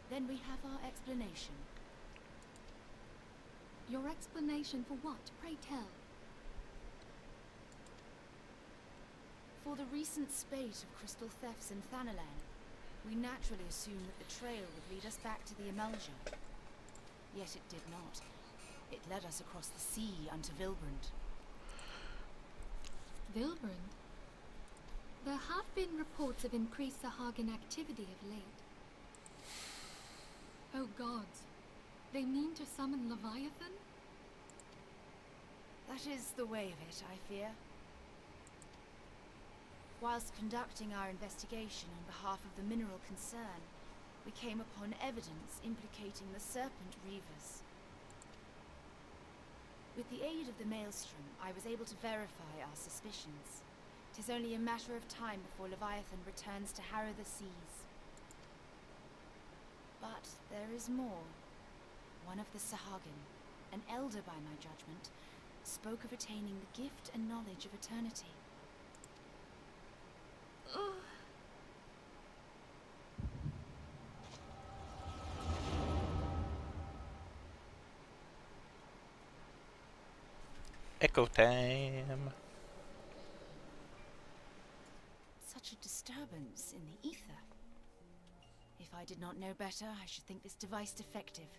Then we have our explanation. Your explanation for what, pray tell? For the recent spate of crystal thefts in Thanalan, we naturally assumed that the trail would lead us back to the Amalja. Yet it did not. It led us across the sea unto Vilbrand. Vilbrand? There have been reports of increased Sahagan activity of late. Oh gods, they mean to summon Leviathan? That is the way of it, I fear. Whilst conducting our investigation on behalf of the mineral concern, we came upon evidence implicating the Serpent Reavers. With the aid of the Maelstrom, I was able to verify our suspicions. 'Tis only a matter of time before Leviathan returns to harrow the seas. But there is more. One of the Sahagan, an elder by my judgment, spoke of attaining the gift and knowledge of eternity. Echo time. Such a disturbance in the ether. If I did not know better, I should think this device defective.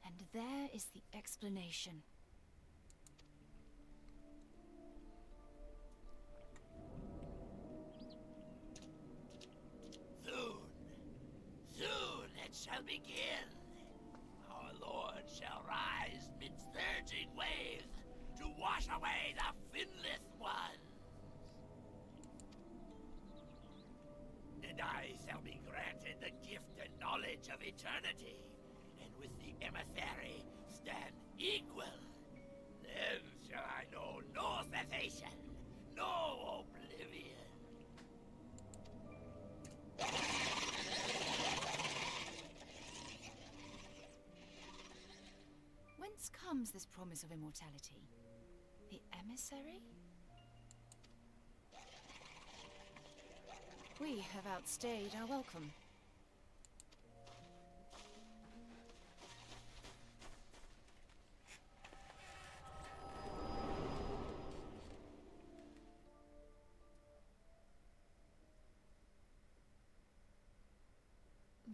And there is the explanation. Soon it shall begin. Our Lord shall rise midst surging waves to wash away the finless ones. And I shall be granted the gift and eternity, and with the emissary stand equal. Then shall I know no cessation, no oblivion. Whence comes this promise of immortality? The emissary? We have outstayed our welcome.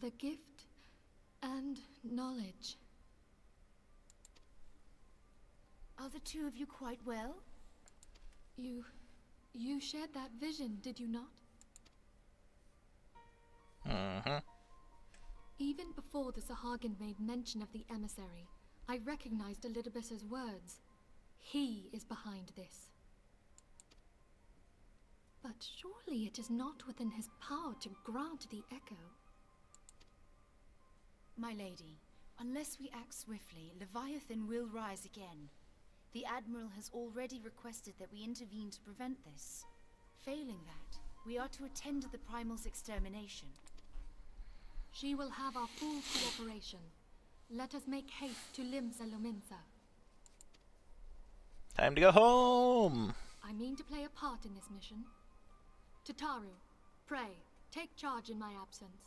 The gift and knowledge. Are the two of you quite well? You shared that vision, did you not? Even before the Sahagin made mention of the emissary, I recognized Elidibus's words. He is behind this. But surely it is not within his power to grant the echo. My lady, unless we act swiftly, Leviathan will rise again. The Admiral has already requested that we intervene to prevent this. Failing that, we are to attend to the Primal's extermination. She will have our full cooperation. Let us make haste to Limsa Lominsa. Time to go home! I mean to play a part in this mission. Tataru, pray, take charge in my absence.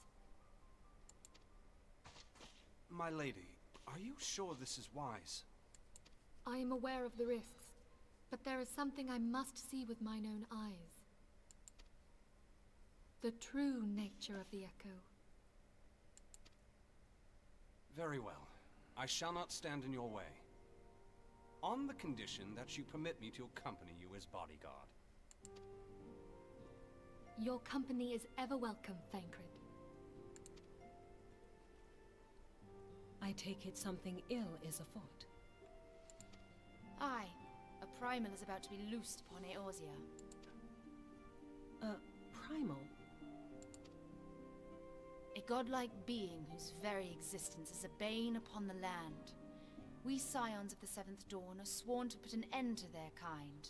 My lady, are you sure this is wise? I am aware of the risks, but there is something I must see with mine own eyes. The true nature of the echo. Very well. I shall not stand in your way. On the condition that you permit me to accompany you as bodyguard. Your company is ever welcome, Thancred. I take it something ill is afoot. Aye, a Primal is about to be loosed upon Eorzea. Primal? A godlike being whose very existence is a bane upon the land. We scions of the Seventh Dawn are sworn to put an end to their kind.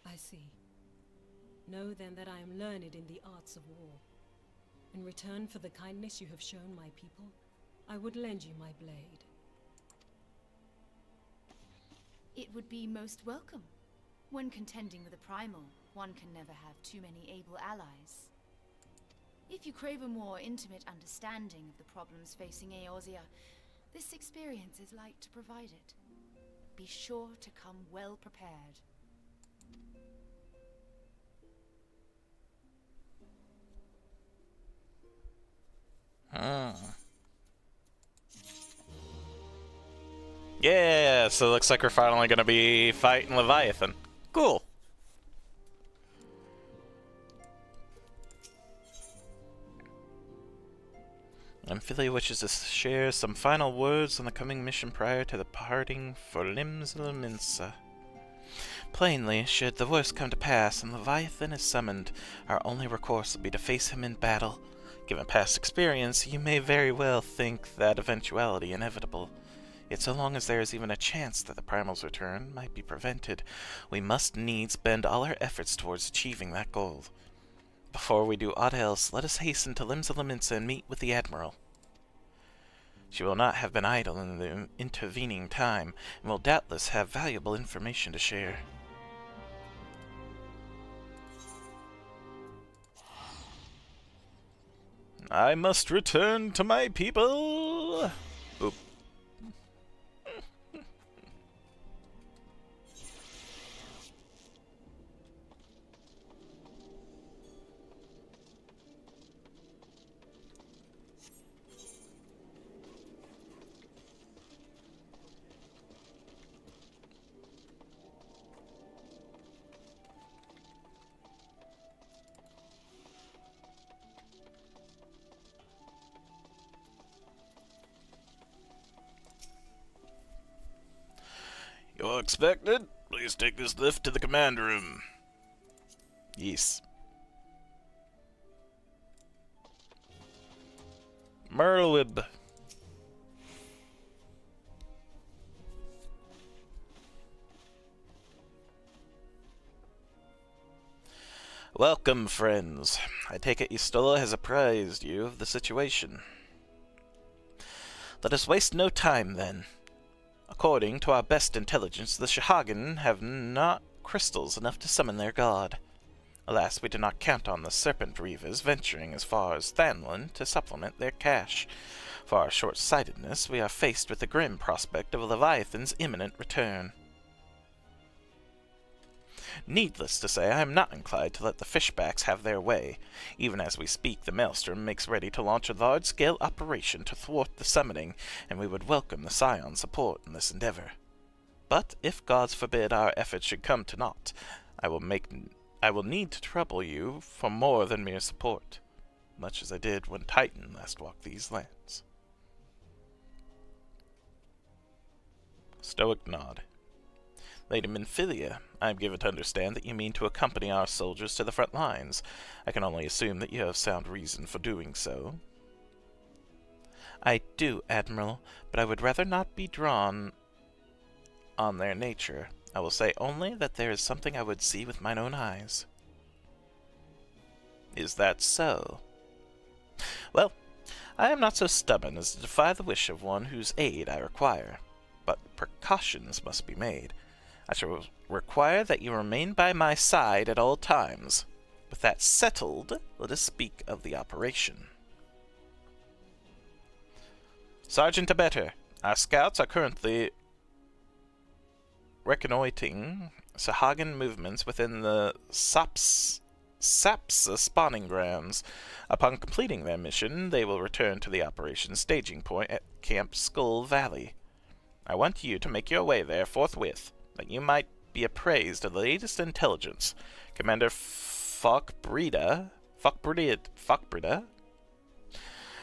I see. Know then that I am learned in the arts of war. In return for the kindness you have shown my people, I would lend you my blade. It would be most welcome. When contending with a Primal, one can never have too many able allies. If you crave a more intimate understanding of the problems facing Eorzea, this experience is like to provide it. Be sure to come well prepared. Yeah, so it looks like we're finally gonna be fighting Leviathan. Cool. Amphilia wishes to share some final words on the coming mission prior to the parting for Limsa Minsa. Plainly, should the worst come to pass and Leviathan is summoned, our only recourse will be to face him in battle. Given past experience, you may very well think that eventuality inevitable. Yet so long as there is even a chance that the Primal's return might be prevented, we must needs bend all our efforts towards achieving that goal. Before we do aught else, let us hasten to Limsa Lominsa and meet with the Admiral. She will not have been idle in the intervening time, and will doubtless have valuable information to share. I must return to my people! Oop. You're expected? Please take this lift to the command room. Yes. Merlwib. Welcome, friends. I take it Ystola has apprised you of the situation. Let us waste no time, then. According to our best intelligence, the Shahagan have not crystals enough to summon their god. Alas, we do not count on the Serpent Reavers venturing as far as Thanlin to supplement their cache. For our short-sightedness, we are faced with the grim prospect of Leviathan's imminent return. Needless to say, I am not inclined to let the fishbacks have their way. Even as we speak, the Maelstrom makes ready to launch a large-scale operation to thwart the summoning, and we would welcome the Scion's support in this endeavor. But if, gods forbid, our efforts should come to naught, I will need to trouble you for more than mere support, much as I did when Titan last walked these lands. Stoic nod. Lady Minfilia, I am given to understand that you mean to accompany our soldiers to the front lines. I can only assume that you have sound reason for doing so. I do, Admiral, but I would rather not be drawn on their nature. I will say only that there is something I would see with mine own eyes. Is that so? Well, I am not so stubborn as to defy the wish of one whose aid I require, but precautions must be made. I shall require that you remain by my side at all times. With that settled, let us speak of the operation. Sergeant Abetter, our scouts are currently reconnoitering Sahagan movements within the Sapsa spawning grounds. Upon completing their mission, they will return to the operation staging point at Camp Skull Valley. I want you to make your way there forthwith, that you might be appraised of the latest intelligence. Commander Falkbrida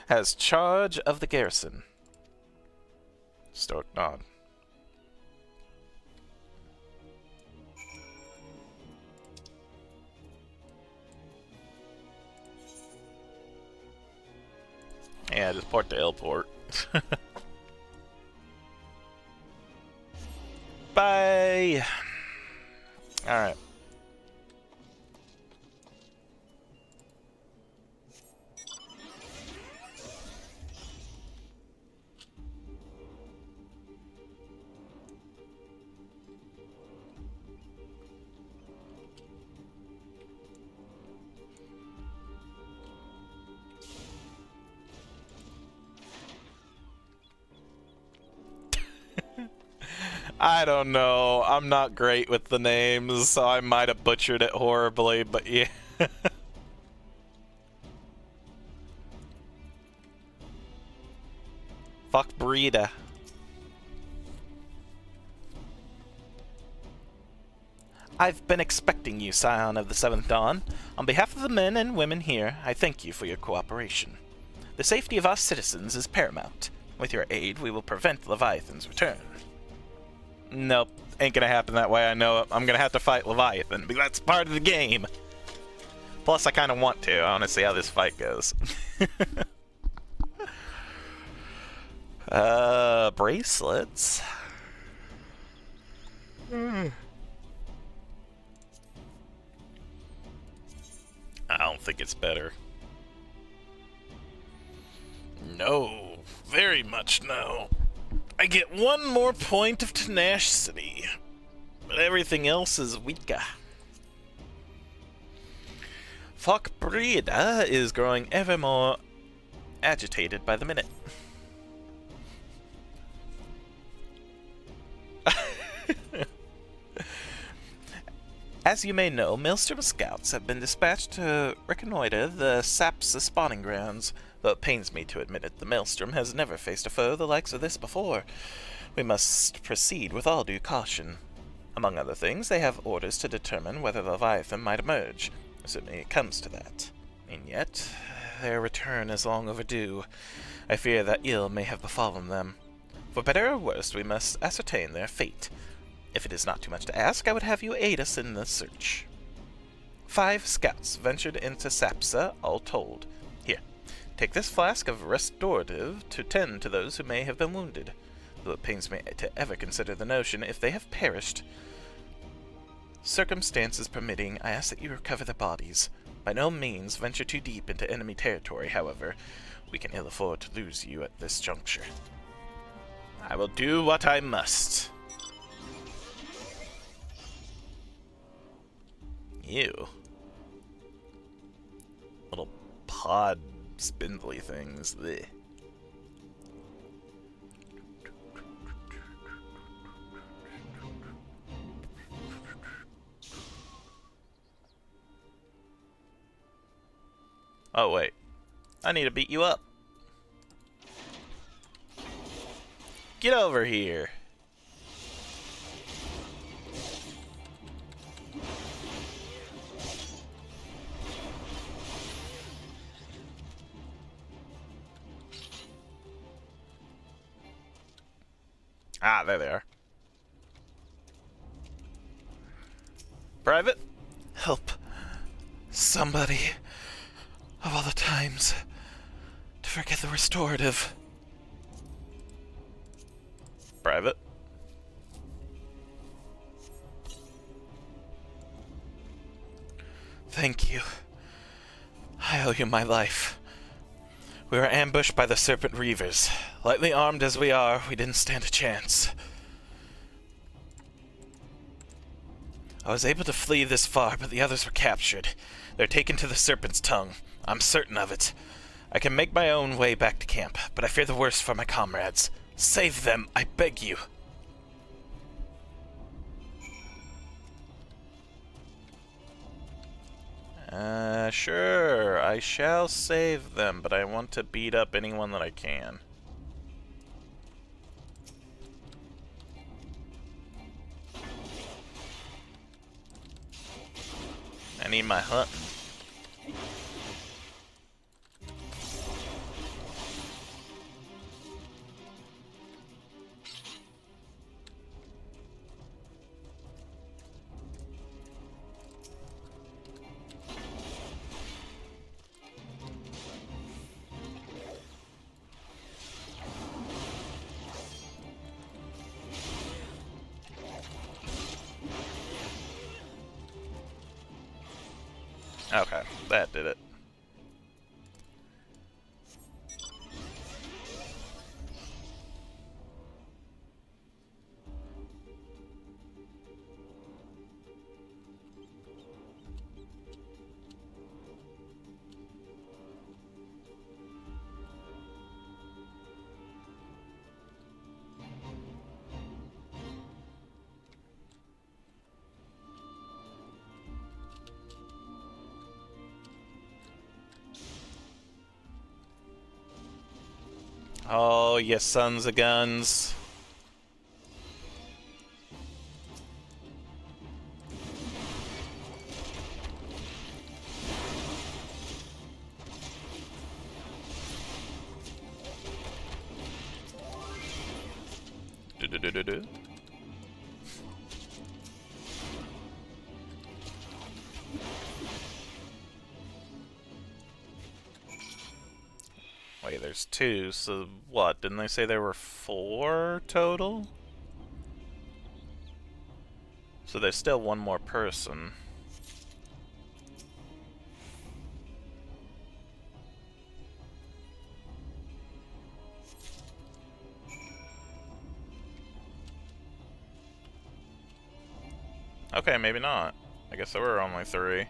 has charge of the garrison. Stoic nod. Yeah, just port to L-port. Bye! Alright. I don't know. I'm not great with the names, so I might have butchered it horribly, but yeah. Fuck Breda. I've been expecting you, Scion of the Seventh Dawn. On behalf of the men and women here, I thank you for your cooperation. The safety of our citizens is paramount. With your aid, we will prevent Leviathan's return. Nope, ain't gonna happen that way, I know it. I'm gonna have to fight Leviathan, because that's part of the game. Plus, I kinda want to. I wanna see how this fight goes. Bracelets? I don't think it's better. No, very much no. I get one more point of tenacity, but everything else is weaker. Falkbrida is growing ever more agitated by the minute. As you may know, Maelstrom scouts have been dispatched to reconnoiter the Sapsa spawning grounds. Though it pains me to admit it, the Maelstrom has never faced a foe the likes of this before. We must proceed with all due caution. Among other things, they have orders to determine whether the Leviathan might emerge, assuming it comes to that. And yet, their return is long overdue. I fear that ill may have befallen them. For better or worse, we must ascertain their fate. If it is not too much to ask, I would have you aid us in the search. 5 scouts ventured into Sapsa, all told. Here, take this flask of restorative to tend to those who may have been wounded, though it pains me to ever consider the notion if they have perished. Circumstances permitting, I ask that you recover the bodies. By no means venture too deep into enemy territory, however. We can ill afford to lose you at this juncture. I will do what I must. Ew. Little pod spindly things. Blech. Oh, wait. I need to beat you up. Get over here. Ah, there they are. Private? Help. Somebody. Of all the times. To forget the restorative. Private? Thank you. I owe you my life. We were ambushed by the Serpent Reavers. Lightly armed as we are, we didn't stand a chance. I was able to flee this far, but the others were captured. They're taken to the Serpent's Tongue. I'm certain of it. I can make my own way back to camp, but I fear the worst for my comrades. Save them, I beg you. Sure, I shall save them, but I want to beat up anyone that I can. I need my hunting. Okay, that did it. Oh, you sons of guns. Do-do-do-do-do. Wait, there's 2, so what? Didn't they say there were 4 total? So there's still 1 more person. Okay, maybe not. I guess there were only 3.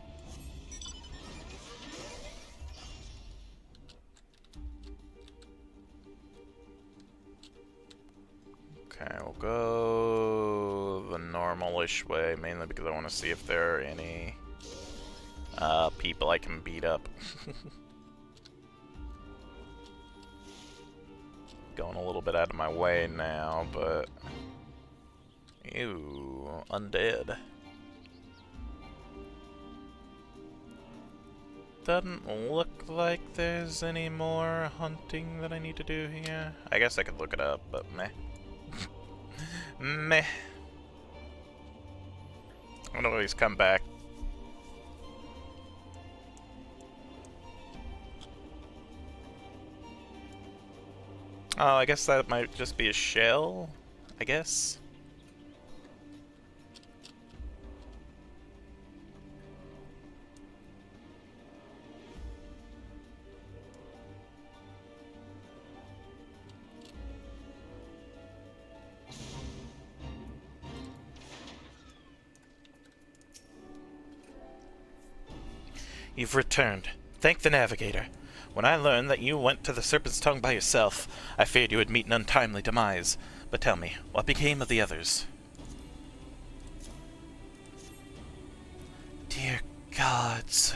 Okay, we'll go the normal-ish way, mainly because I want to see if there are any people I can beat up. Going a little bit out of my way now, but... Ew, undead. Doesn't look like there's any more hunting that I need to do here. I guess I could look it up, but meh. Meh. I'm gonna always come back. Oh, I guess that might just be a shell, I guess. You've returned. Thank the Navigator. When I learned that you went to the Serpent's Tongue by yourself, I feared you would meet an untimely demise. But tell me, what became of the others? Dear gods.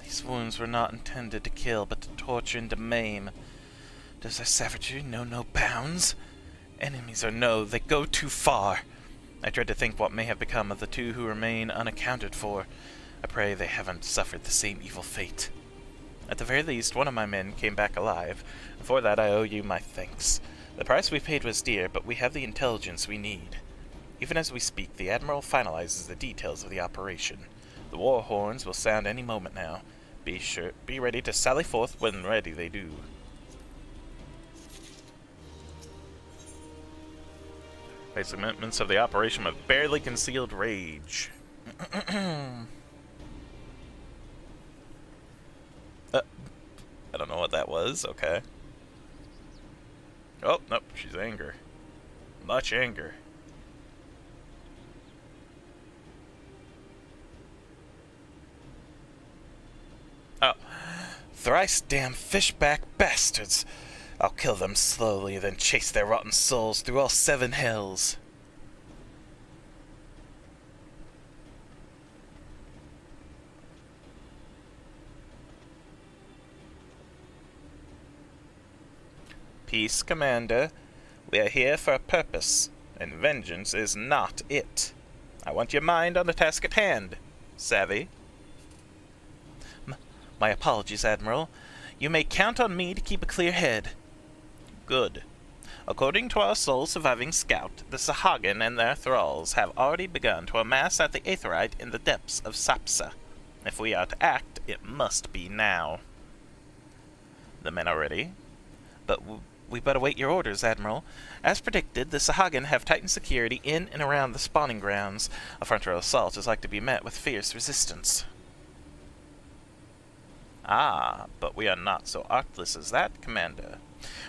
These wounds were not intended to kill, but to torture and to maim. Does their savagery know no bounds? Enemies or no, they go too far. I dread to think what may have become of the two who remain unaccounted for. I pray they haven't suffered the same evil fate. At the very least, one of my men came back alive, and for that I owe you my thanks. The price we paid was dear, but we have the intelligence we need. Even as we speak, the Admiral finalizes the details of the operation. The war horns will sound any moment now. Be ready to sally forth when ready they do. Basic commitments of the operation with barely concealed rage. I don't know what that was. Okay. Oh, nope. She's anger. Much anger. Oh. Thrice damn fishback bastards. I'll kill them slowly, then chase their rotten souls through all 7 hells. Peace, Commander. We are here for a purpose, and vengeance is not it. I want your mind on the task at hand. Savvy? My apologies, Admiral. You may count on me to keep a clear head. Good. According to our sole surviving scout, the Sahagin and their thralls have already begun to amass at the Aetheryte in the depths of Sapsa. If we are to act, it must be now. The men are ready, but we but await your orders, Admiral. As predicted, the Sahagin have tightened security in and around the spawning grounds. A frontal assault is like to be met with fierce resistance. Ah, but we are not so artless as that, Commander.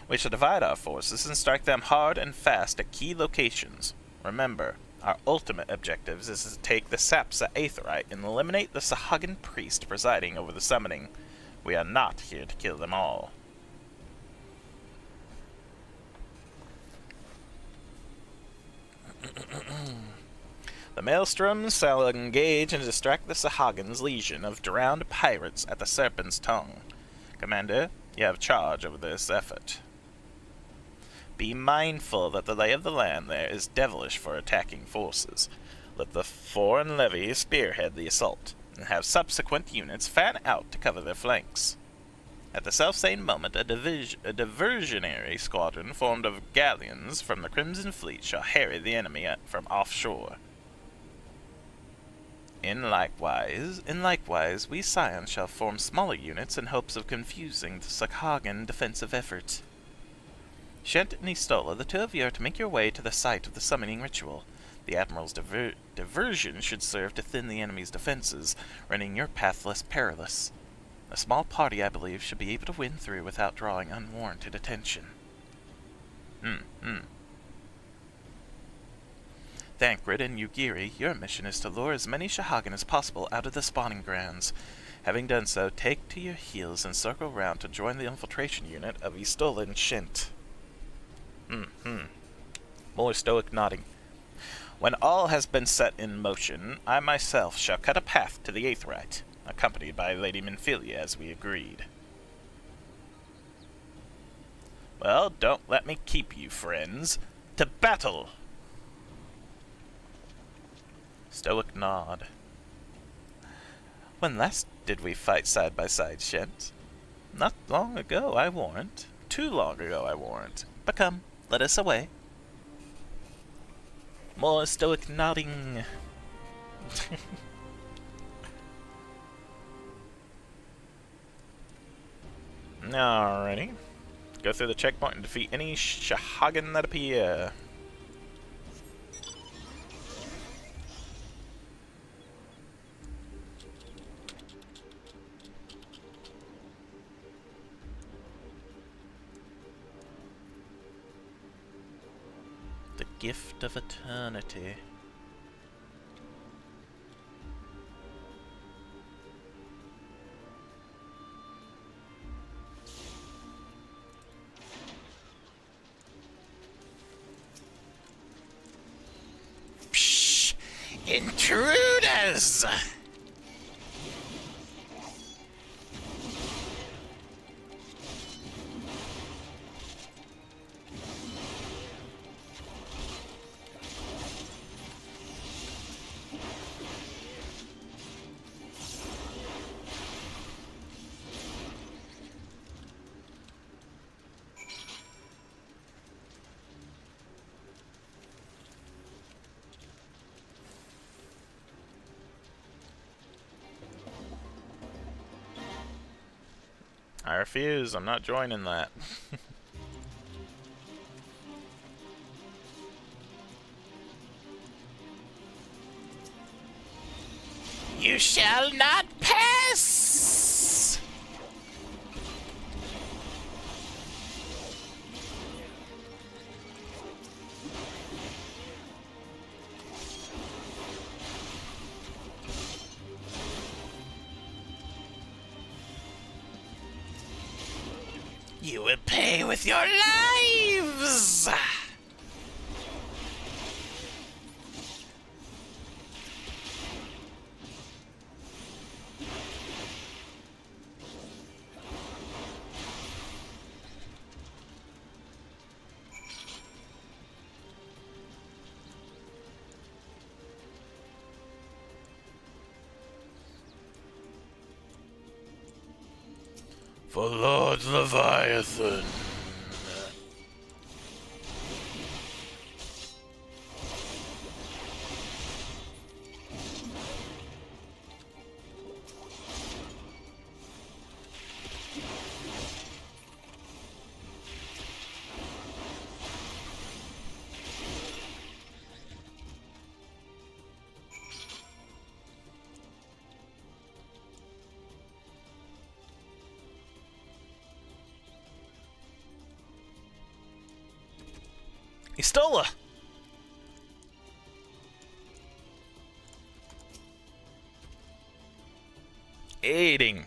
We shall divide our forces and strike them hard and fast at key locations. Remember, our ultimate objective is to take the Sapsa Aetheryte and eliminate the Sahagin priest presiding over the summoning. We are not here to kill them all. The Maelstroms shall engage and distract the Sahagin's legion of drowned pirates at the Serpent's Tongue. Commander, you have charge over this effort. Be mindful that the lay of the land there is devilish for attacking forces. Let the foreign levy spearhead the assault, and have subsequent units fan out to cover their flanks. At the selfsame moment, a diversionary squadron formed of galleons from the Crimson Fleet shall harry the enemy from offshore. In likewise, we Scions shall form smaller units in hopes of confusing the Sahagin defensive efforts. Shent and Istola, the two of you are to make your way to the site of the summoning ritual. The Admiral's diversion should serve to thin the enemy's defenses, rendering your path less perilous. A small party, I believe, should be able to win through without drawing unwarranted attention. Thancred and Yugiri, your mission is to lure as many Sahagin as possible out of the spawning grounds. Having done so, take to your heels and circle round to join the infiltration unit of Istola and Shint. More stoic nodding. When all has been set in motion, I myself shall cut a path to the Aetheryte, accompanied by Lady Minfilia as we agreed. Well, don't let me keep you, friends. To battle! Stoic nod. When last did we fight side by side, Shent? Not long ago, I warrant. Too long ago, I warrant. But come, let us away. More stoic nodding. Alrighty. Go through the checkpoint and defeat any Shahagan that appear. The gift of eternity. Psh! Intruders! I refuse. I'm not joining that. You shall not pass! You will pay with your lives! For Lord Leviathan. He stole her! Aiding.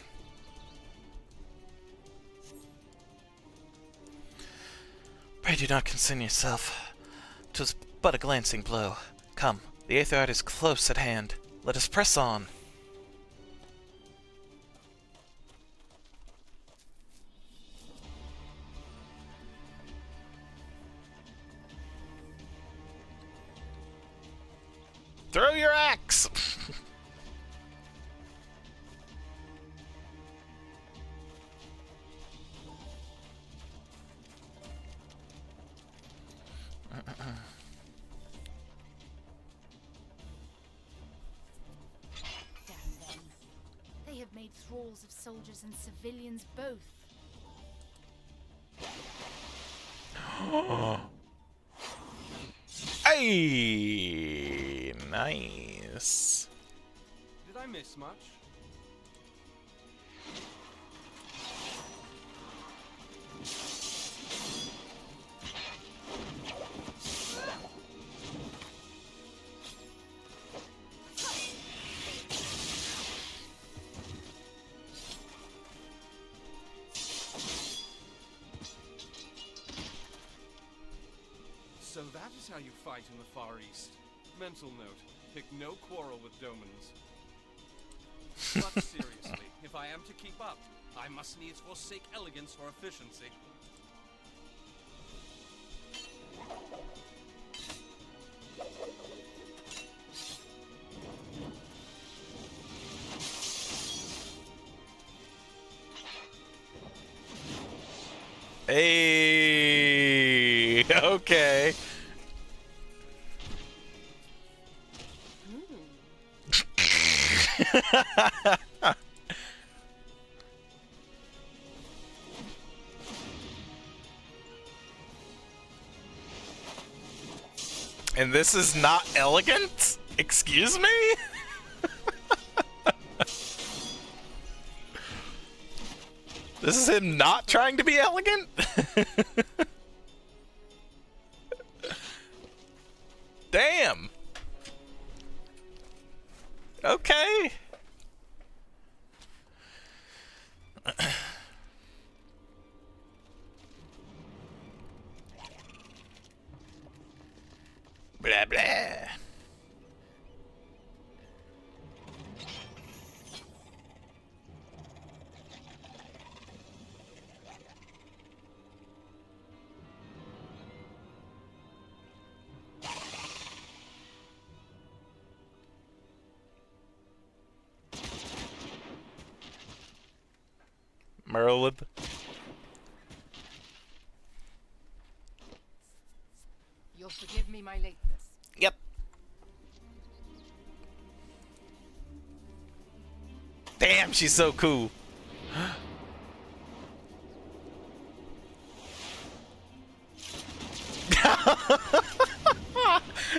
Pray do not concern yourself. 'Twas but a glancing blow. Come, the Aetherite is close at hand. Let us press on. Throw your axe! Damn them. They have made thralls of soldiers and civilians both. Hey, nice. Did I miss much? So that is how you fight in the Far East. Mental note, pick no quarrel with Domans. But seriously, if I am to keep up, I must needs forsake elegance for efficiency. Hey, okay. And this is not elegant? Excuse me? This is him not trying to be elegant? Damn. Okay. Blah blah. Merlin. You'll forgive me my lateness. Yep. Damn, she's so cool.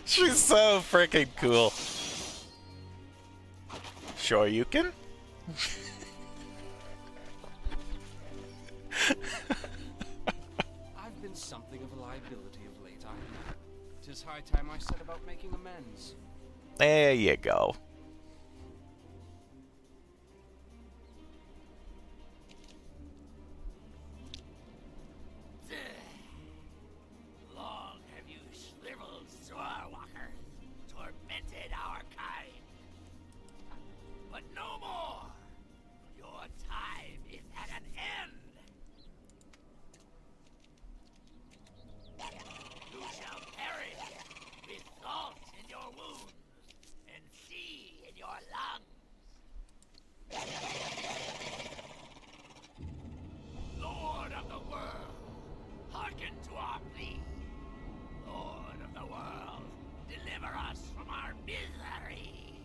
She's so freaking cool. Sure you can? I've been something of a liability of late, I know. 'Tis high time I set about making amends. There you go. Long have you shriveled Swordwalkers, tormented our kind. But no more! Your time is at an end! You shall perish with salt in your wounds and sea in your lungs. Lord of the world, hearken to our plea. Lord of the world, deliver us from our misery.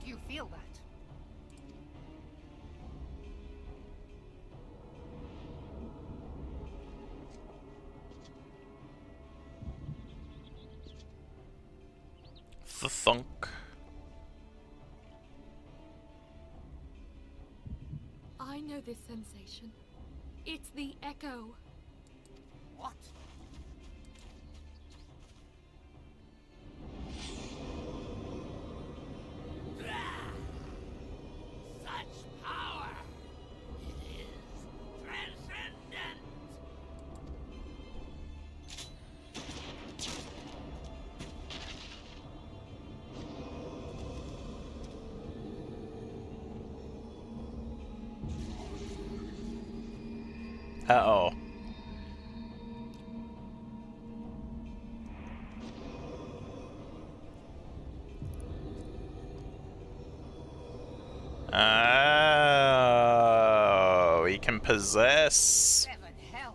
Do you feel that? The thunk. I know this sensation. It's the echo. What? Such power! It is transcendent! Uh-oh. Oh, he can possess. Seven hells.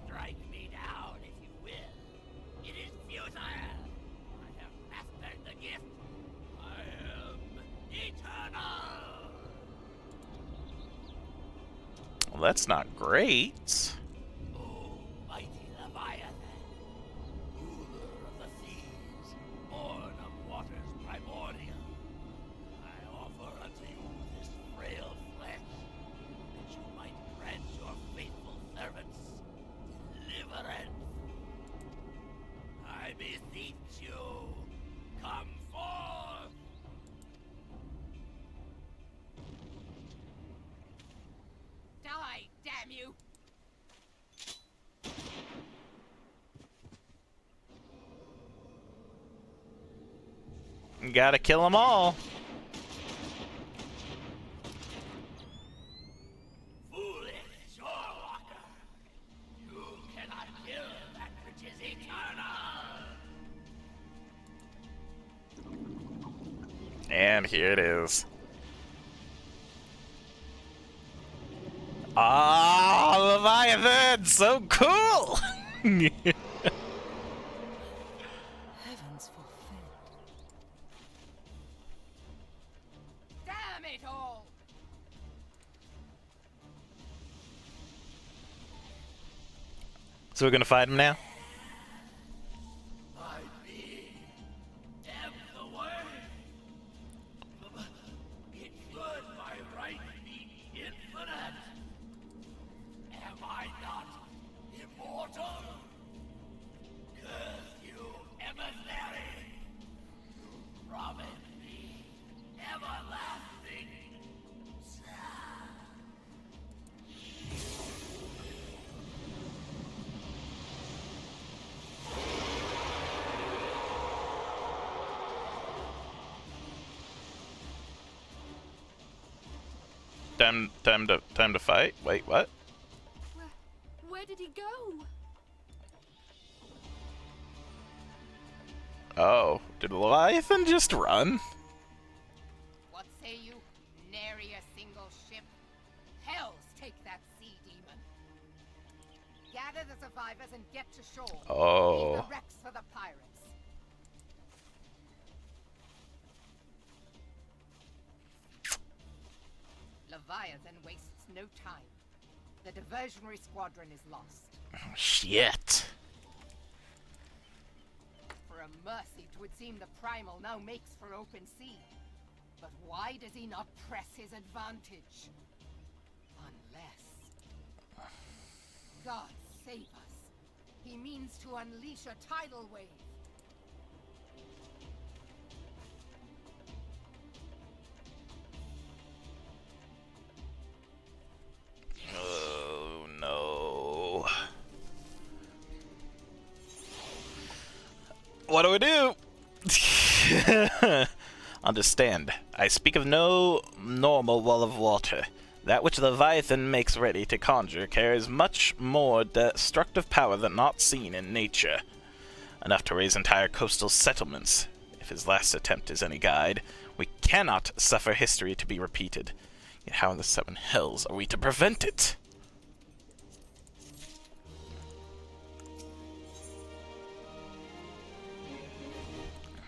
Strike me down if you will. It is futile. I have mastered the gift. I am eternal. Well, that's not great. O mighty Leviathan, ruler of the seas, born of waters primordial, I offer unto you this frail flesh, that you might grant your faithful servants deliverance. I beseech you, come forth! Die, damn you! You gotta kill them all. Foolish Shorewalker! You cannot kill that which is eternal! And here it is. Ah, Leviathan! So cool! So we're gonna fight him now? My being am the way. It should by right be infinite. Am I not immortal? Curse you, emissary! You promised me everlasting. Time to fight? Wait, what? Where did he go? Oh, did Leviathan just run? What say you? Nary a single ship. Hells take that sea demon. Gather the survivors and get to shore. Oh. Leave the wrecks for the pirates. Leviathan wastes no time. The diversionary squadron is lost. Oh, shit. For a mercy, 'twould seem the primal now makes for open sea. But why does he not press his advantage? Unless... God save us. He means to unleash a tidal wave. Oh, no. What do we do? Understand, I speak of no normal wall of water. That which the Leviathan makes ready to conjure carries much more destructive power than not seen in nature. Enough to raise entire coastal settlements. If his last attempt is any guide, we cannot suffer history to be repeated. Yet how in the seven hells are we to prevent it?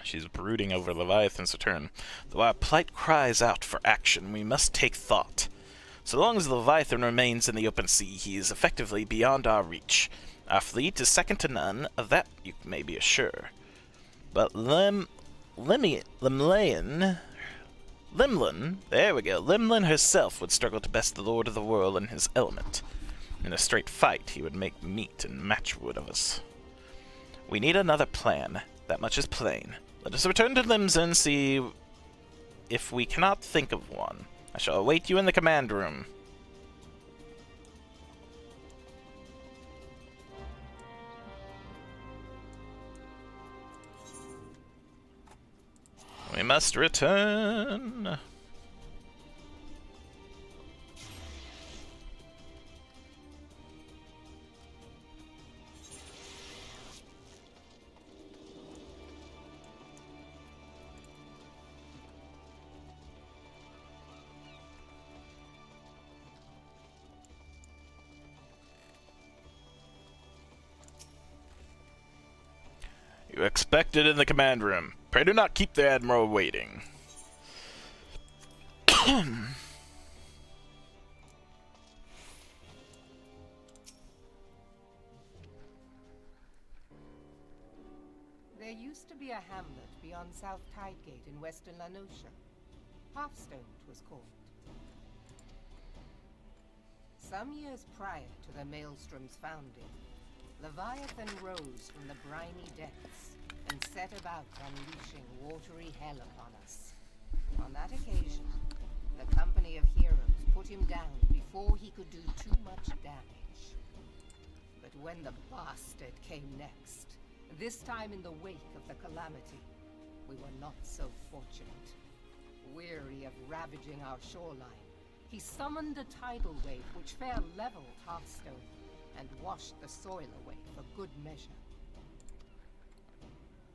She's brooding over Leviathan's return. Though our plight cries out for action, we must take thought. So long as the Leviathan remains in the open sea, he is effectively beyond our reach. Our fleet is second to none, of that you may be assured. But Limlin, there we go, Limlin herself would struggle to best the Lord of the World in his element. In a straight fight, he would make meat and matchwood of us. We need another plan, that much is plain. Let us return to Limsa and see if we cannot think of one. I shall await you in the command room. We must return. You are expected in the command room. Pray do not keep the Admiral waiting. There used to be a hamlet beyond South Tidegate in western Lanosha. Halfstone it was called. Some years prior to the Maelstrom's founding, Leviathan rose from the briny depths and set about unleashing watery hell upon us. On that occasion, the company of heroes put him down before he could do too much damage. But when the bastard came next, this time in the wake of the calamity, we were not so fortunate. Weary of ravaging our shoreline, he summoned a tidal wave which fair leveled Hearthstone and washed the soil away for good measure.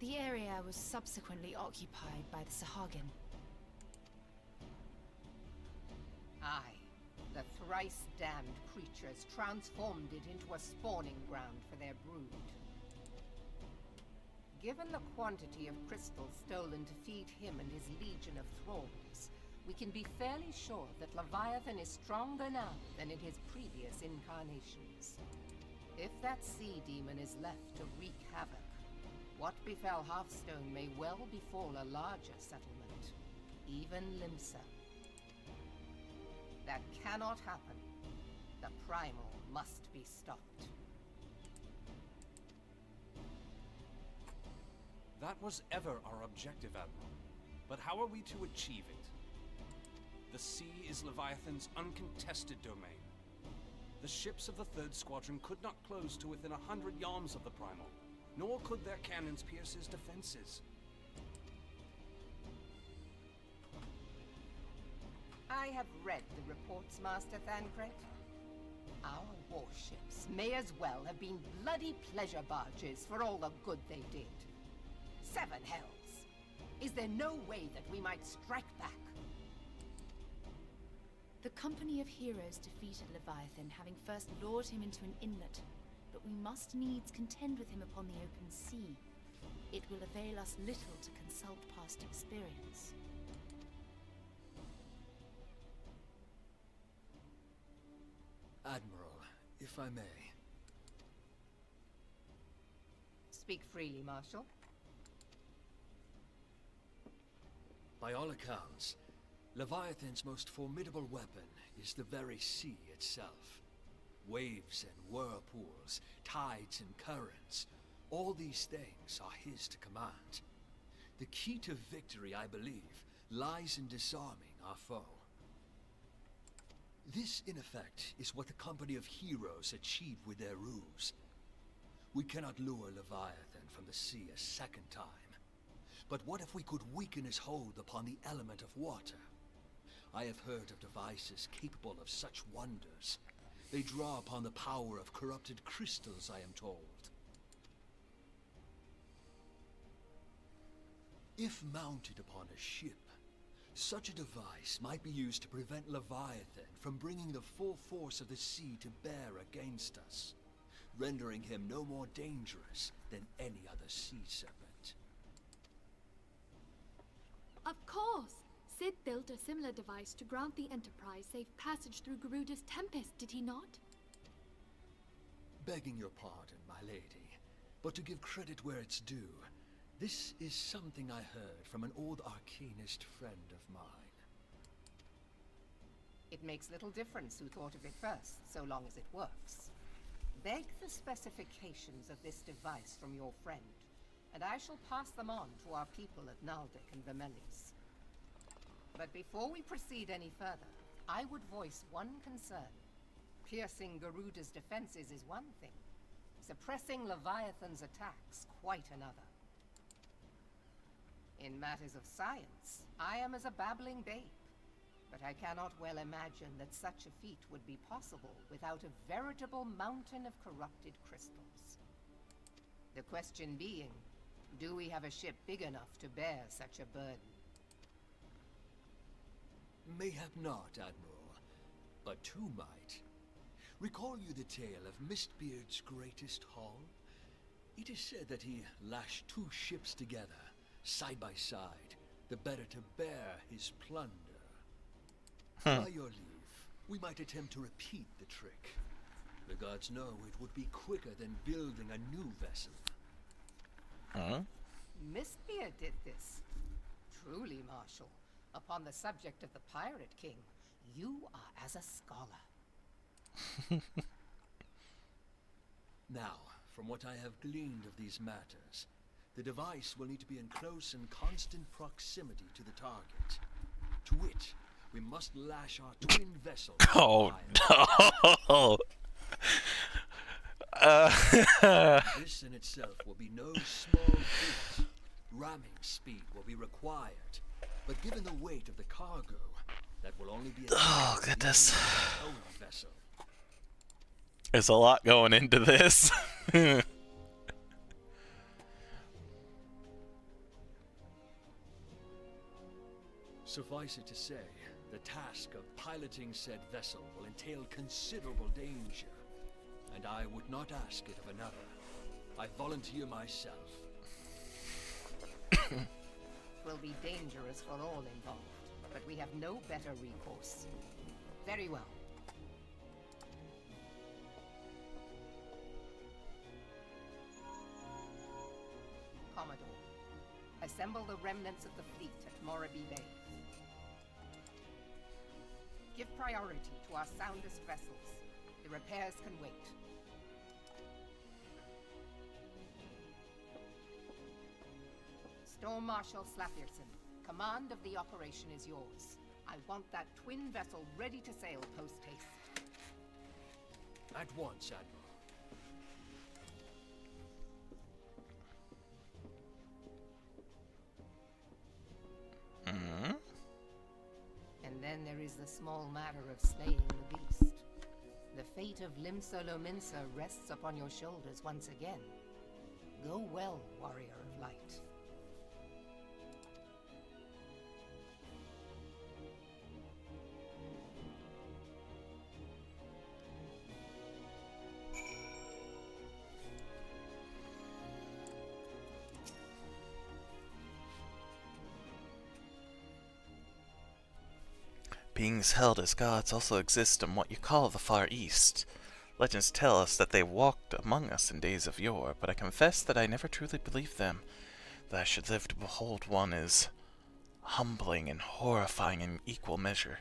The area was subsequently occupied by the Sahagin. Aye, the thrice-damned creatures transformed it into a spawning ground for their brood. Given the quantity of crystals stolen to feed him and his legion of thralls, we can be fairly sure that Leviathan is stronger now than in his previous incarnations. If that sea demon is left to wreak havoc, what befell Hearthstone may well befall a larger settlement, even Limsa. That cannot happen. The primal must be stopped. That was ever our objective, Admiral. But how are we to achieve it? The sea is Leviathan's uncontested domain. The ships of the 3rd Squadron could not close to within 100 yards of the primal, nor could their cannons pierce his defenses. I have read the reports, Master Thancred. Our warships may as well have been bloody pleasure barges for all the good they did. 7 hells! Is there no way that we might strike back? The company of heroes defeated Leviathan, having first lured him into an inlet, but we must needs contend with him upon the open sea. It will avail us little to consult past experience. Admiral, if I may. Speak freely, Marshal. By all accounts, Leviathan's most formidable weapon is the very sea itself. Waves and whirlpools, tides and currents, all these things are his to command. The key to victory, I believe, lies in disarming our foe. This, in effect, is what the company of heroes achieved with their ruse. We cannot lure Leviathan from the sea a second time. But what if we could weaken his hold upon the element of water? I have heard of devices capable of such wonders. They draw upon the power of corrupted crystals, I am told. If mounted upon a ship, such a device might be used to prevent Leviathan from bringing the full force of the sea to bear against us, rendering him no more dangerous than any other sea serpent. Of course! Sid built a similar device to grant the Enterprise safe passage through Garuda's Tempest, did he not? Begging your pardon, my lady, but to give credit where it's due, this is something I heard from an old arcanist friend of mine. It makes little difference who thought of it first, so long as it works. Beg the specifications of this device from your friend, and I shall pass them on to our people at Naldic and Vermelis. But before we proceed any further, I would voice one concern. Piercing Garuda's defenses is one thing. Suppressing Leviathan's attacks, quite another. In matters of science, I am as a babbling babe. But I cannot well imagine that such a feat would be possible without a veritable mountain of corrupted crystals. The question being, do we have a ship big enough to bear such a burden? Mayhap not, Admiral, but two might. Recall you the tale of Mistbeard's greatest haul? It is said that he lashed 2 ships together, side by side, the better to bear his plunder. By your leave, we might attempt to repeat the trick. The gods know it would be quicker than building a new vessel. Mistbeard did this. Truly, Marshal, upon the subject of the Pirate King, you are as a scholar. Now, from what I have gleaned of these matters, the device will need to be in close and constant proximity to the target, to which we must lash our twin vessel. Oh no! This in itself will be no small feat. Ramming speed will be required, but given the weight of the cargo, that will only be Oh goodness. towing vessel. There's a lot going into this. Suffice it to say, the task of piloting said vessel will entail considerable danger, and I would not ask it of another. I volunteer myself. Will be dangerous for all involved, but we have no better recourse. Very well. Assemble the remnants of the fleet at Morabee Bay. Give priority to our soundest vessels. The repairs can wait. Storm Marshal Slafierson, command of the operation is yours. I want that twin vessel ready to sail post-haste. At once, Admiral. And then there is the small matter of slaying the beast. The fate of Limsa Lominsa rests upon your shoulders once again. Go well, warrior of light. Beings held as gods also exist in what you call the Far East. Legends tell us that they walked among us in days of yore, but I confess that I never truly believed them. That I should live to behold one is humbling and horrifying in equal measure.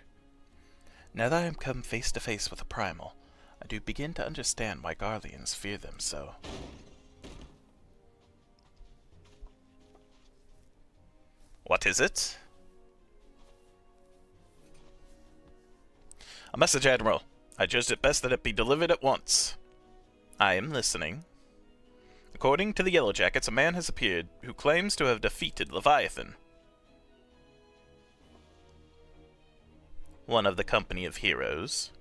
Now that I am come face to face with a primal, I do begin to understand why Garleans fear them so. What is it? A message, Admiral. I judged it best that it be delivered at once. I am listening. According to the Yellow Jackets, a man has appeared who claims to have defeated Leviathan. One of the company of heroes.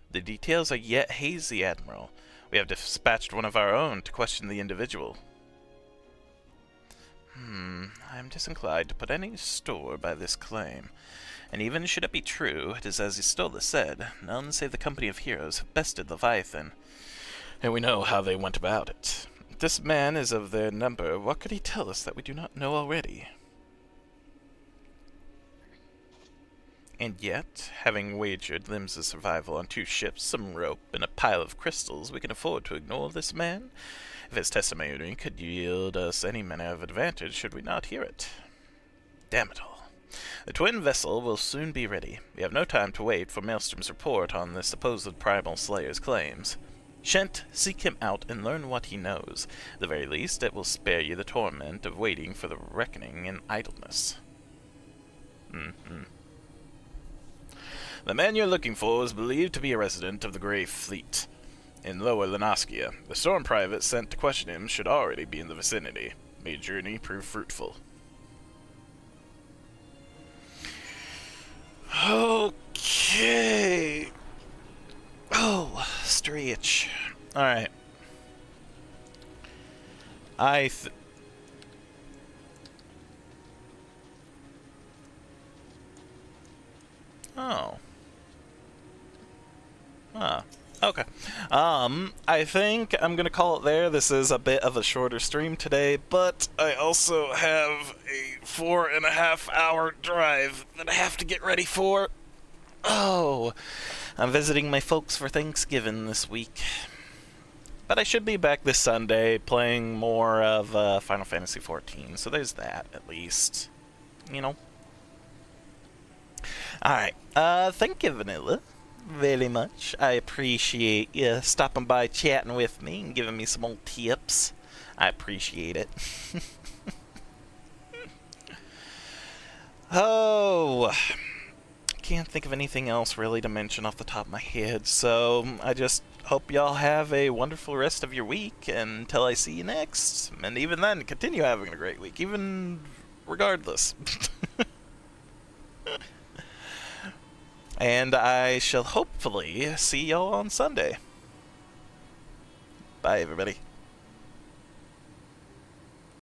The details are yet hazy, Admiral. We have dispatched one of our own to question the individual. I am disinclined to put any store by this claim. And even should it be true, it is as Istola said, none save the company of heroes have bested Leviathan, and we know how they went about it. If this man is of their number, what could he tell us that we do not know already? And yet, having wagered Limsa's survival on 2 ships, some rope, and a pile of crystals, we can afford to ignore this man? If his testimony could yield us any manner of advantage, should we not hear it? Damn it all. The twin vessel will soon be ready. We have no time to wait for Maelstrom's report on the supposed primal slayer's claims. Shent, seek him out and learn what he knows. At the very least, it will spare you the torment of waiting for the reckoning in idleness. The man you're looking for is believed to be a resident of the Grey Fleet in Lower Lenaskia. The Storm Private sent to question him should already be in the vicinity. May your journey prove fruitful. Okay. Oh, stretch. Alright. Oh. Okay. I think I'm gonna call it there. This is a bit of a shorter stream today, but I also have a 4.5 hour drive that I have to get ready for. Oh, I'm visiting my folks for Thanksgiving this week. But I should be back this Sunday playing more of Final Fantasy XIV, so there's that, at least. You know? Alright, thank you, Vanilla, very much. I appreciate you stopping by, chatting with me, and giving me some old tips. I appreciate it. Oh, can't think of anything else really to mention off the top of my head, so I just hope y'all have a wonderful rest of your week until I see you next. And even then, continue having a great week, even regardless. And I shall hopefully see y'all on Sunday. Bye, everybody.